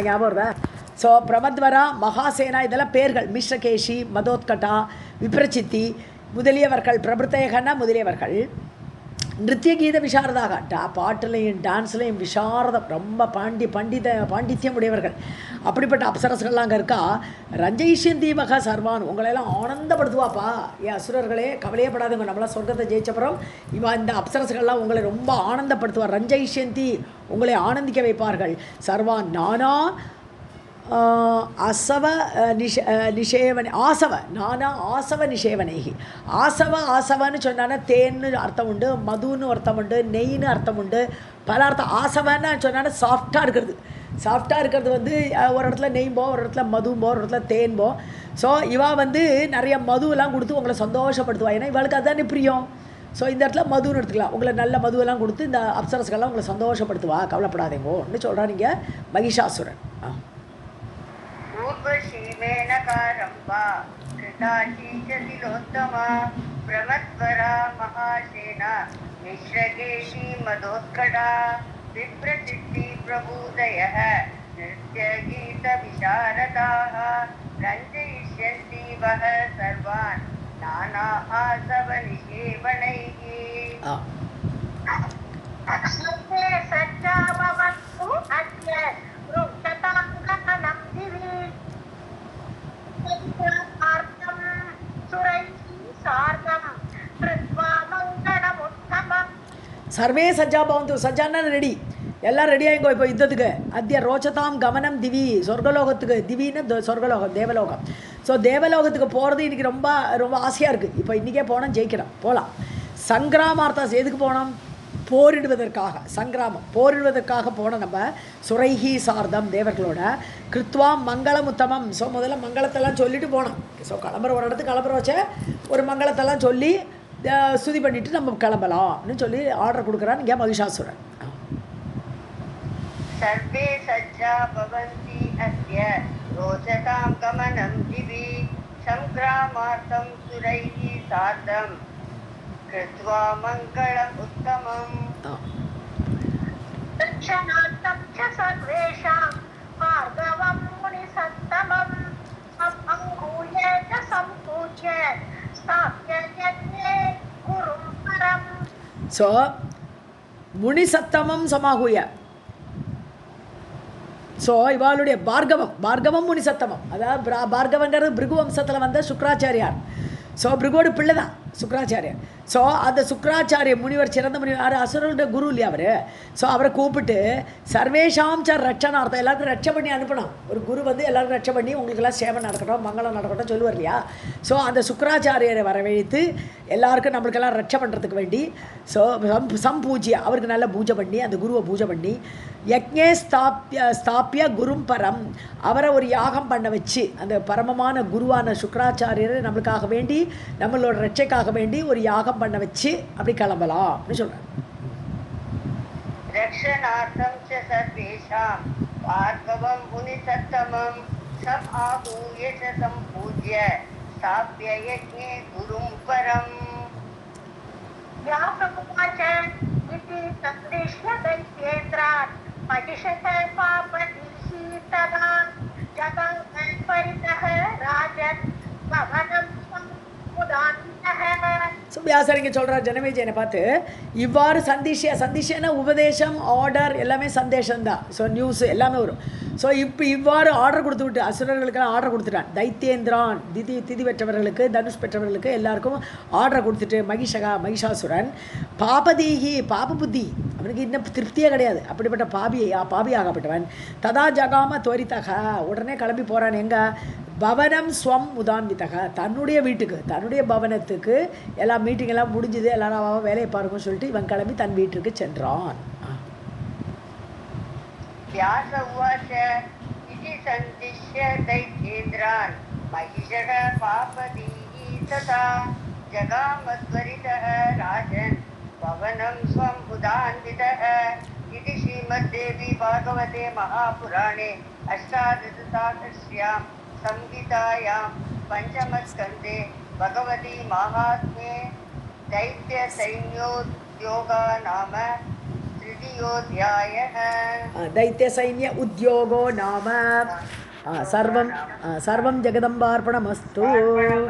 ஞாபகம் வருதா? ஸோ பிரமத்வரா, மகாசேனா, இதெல்லாம் பேர்கள். மிஸ்ரகேஷி, மதோத்கட்டா, விப்ரச்சித்தி முதலியவர்கள், பிரபுத்தேகனா முதலியவர்கள். நிருத்திய கீத விசாரதாக பாட்டுலையும் டான்ஸ்லையும் விசாரதம் ரொம்ப பாண்டித்யம் உடையவர்கள். அப்படிப்பட்ட அப்சரஸ்கள்லாம் அங்கே இருக்கா. ரஞ்சயிஷ்யன் தீபக சர்வான், உங்களையெல்லாம் ஆனந்தப்படுத்துவாப்பா. ஏன் அசுரர்களே கவலையப்படாதுங்க, நம்மளாம் சொர்க்கத்தை ஜெயிச்சப்புறம் இந்த அப்சரஸ்கள்லாம் உங்களை ரொம்ப ஆனந்தப்படுத்துவார். ரஞ்சயிஷ்யந்தி, உங்களை ஆனந்திக்க வைப்பார்கள். சர்வான் நானா அசவ நிஷேவனை ஆசவ நானா ஆசவ நிஷேவனைகி. ஆசவன்னு சொன்னான்னா தேன்னு அர்த்தம் உண்டு, மதுன்னு அர்த்தம் உண்டு, நெய்ன்னு அர்த்தம் உண்டு, பல அர்த்தம். ஆசவன்னு சொன்னான்னா சாஃப்டாக இருக்கிறது வந்து ஒரு இடத்துல நெய்போ, ஒரு இடத்துல மதும்போ, ஒரு இடத்துல தேன்போ. ஸோ இவள் வந்து நிறைய மதுவெல்லாம் கொடுத்து உங்களை சந்தோஷப்படுத்துவா. ஏன்னா இவளுக்கு அதுதானே பிரியம். ஸோ இந்த இடத்துல மதுன்னு எடுத்துக்கலாம். உங்களை நல்ல மதுவெல்லாம் கொடுத்து இந்த அப்சரஸ்கள்லாம் உங்களை சந்தோஷப்படுத்துவா, கவலைப்படாதேங்கோன்னு சொல்கிறான் இங்கே மகிஷாசுரன். पूर्वशीमेन कारम्बा कृताचीचतिलोत्तमा प्रमत्वरा महासेना मिश्रकेशी मदोत्कटा विप्रचित्ति प्रभूदयः नृत्यगीतविशारदाः रञ्जयिष्यन्ति वः सर्वान् नाना आसवनिषेवणैः अक्षये सज्जा भवन्तु अद्य वृक्षतां गगनं दिवि आर्तं सुरैः सार्धं कृत्वा मङ्गलमुत्तमम्. சர்வே சஜ்ஜா பவந்து. சஜ்ஜான்னா ரெடி, எல்லாம் ரெடியாகிங்கோ இப்போ யுத்தத்துக்கு. அத்திய ரோச்சதாம் கமனம் திவி, சொர்க்கலோகத்துக்கு. திவின்னு சொர்க்கலோகம், தேவலோகம். ஸோ தேவலோகத்துக்கு போகிறது இன்றைக்கி ரொம்ப ரொம்ப ஆசையாக இருக்குது. இப்போ இன்றைக்கே போனோம், ஜெயிக்கிறோம், போகலாம். சங்கிராமார்த்தாஸ் எதுக்கு போனோம்? போரிடுவதற்காக. சங்கிராமம் போரிடுவதற்காக போன நம்ம சுரைஹி சார்தம் தேவர்களோட கிருத்வாம் மங்களம் உத்தமம். ஸோ முதல்ல மங்களத்தெல்லாம் சொல்லிட்டு போனோம். ஸோ கிளம்புற ஒரு இடத்துக்கு கிளம்புற வச்ச ஒரு மங்களத்தெல்லாம் சொல்லி ஸ்துதி பண்ணிவிட்டு நம்ம கிளம்பலாம்னு சொல்லி ஆர்டர் கொடுக்குறான்னு இங்கே மகிஷாசுரன். सर्वे सज्जा भवन्ति अद्य रोचतां गमनं दिवि संग्रामार्थं सुरैः सार्धं कृत्वा मङ्गलम् उत्तमम्. दक्षिणार्थं च सर्वेषां भार्गवं मुनिसत्तमम् अङ्गूय च सम्पूज्य स्थाप्य यज्ञे गुरुं परम्. ஸோ முனிசத்தமம் சமாகுய. ஸோ இவாளுடைய பார்கவம் முனிசத்தமம். அதாவது பார்கவங்கிறது பிருகு வம்சத்தில் வந்த சுக்ராச்சாரியார். ஸோ பிருகோடு பிள்ளை தான் சுக்ராச்சாரியர். ஸோ அந்த சுக்ராச்சாரிய முனிவர், சிறந்த முனிவர், அசுரனுடைய குரு இல்லையா அவர். ஸோ அவரை கூப்பிட்டு சர்வேஷாம் சார் ரட்சணார்த்தம், எல்லாருக்கும் ரட்சை பண்ணி அனுப்பணும். ஒரு குரு வந்து எல்லாருக்கும் ரட்சை பண்ணி உங்களுக்கெல்லாம் சேவை நடக்கட்டும், மங்களம் நடக்கட்டும் சொல்லுவார் இல்லையா. ஸோ அந்த சுக்ராச்சாரியரை வரவழைத்து எல்லாருக்கும் நம்மளுக்கெல்லாம் ரட்சை பண்ணுறதுக்கு வேண்டி ஸோ சம்பூஜ்ய, அவருக்கு நல்லா பூஜை பண்ணி, அந்த குருவை பூஜை பண்ணி, யக்ஞே ஸ்தாப்பிய குரும் பரம், அவரை ஒரு யாகம் பண்ண வச்சு, அந்த பரமமான குருவான சுக்ராச்சாரியரை நம்மளுக்காக வேண்டி, நம்மளோட ரட்சைக்காக வேண்டி ஒரு யாகம் பண்ண வச்சு அப்படி கிளம்பலாம் அப்படின்னு சொல்கிறேன். रक्षणार्थं च सर्वेषां भार्गवं मुनिसत्तमं सम् आहूय च सम्पूज्य स्थाप्य यज्ञे गुरुं परम्. व्यासमुवाच इति सन्दृश्य दैत्येन्द्रान् महिषः पापनीशी तदा जगन् परितः राजन् भवनं समुदान्तः. ஸோ வியாசரிங்க சொல்கிறார் ஜனமேஜயனை பார்த்து, இவ்வாறு சந்திஷனா உபதேசம், ஆர்டர் எல்லாமே சந்தேஷம்தான். ஸோ நியூஸ் எல்லாமே வரும். ஸோ இப்போ இவ்வாறு ஆர்டர் கொடுத்து விட்டு அசுரர்களுக்கெல்லாம் ஆர்டர் கொடுத்துட்டான். தைத்தியேந்திரான் திதி பெற்றவர்களுக்கு, தனுஷ் பெற்றவர்களுக்கு எல்லாருக்கும் ஆர்டர் கொடுத்துட்டு மகிஷாசுரன் பாபதீகி, பாப புத்தி, அவனுக்கு இன்னும் திருப்தியே கிடையாது. அப்படிப்பட்ட பாபியாகப்பட்டவன் ததா ஜகாம துவரித்தக, உடனே கிளம்பி போகிறான். எங்கே? பவனம் ஸ்வம் உதான்வித்தக, தன்னுடைய வீட்டுக்கு, தன்னுடைய பவனத்துக்கு. எல்லாம் மீட்டிங் எல்லாம் முடிஞ்சுது, எல்லாரும் வேலையை பாருங்கன்னு சொல்லிட்டு இவன் கிளம்பி தன் வீட்டுக்கு சென்றான். व्यास उवाच इति सन्दिश्य दैत्येन्द्रान् महिषः पापदीः तथा जगामत्वरितः राजन् भवनं स्वम् उदान्वितः. इति श्रीमद्देवी भागवते महापुराणे अष्टादशसाहस्र्यां संहितायां पञ्चमस्कन्धे भगवती माहात्म्ये दैत्यसैन्योद्योगः नाम तृतीयोऽध्यायः. दैत्य सैन्य उद्योगो नाम सर्वं जगदम्बार्पणमस्तु.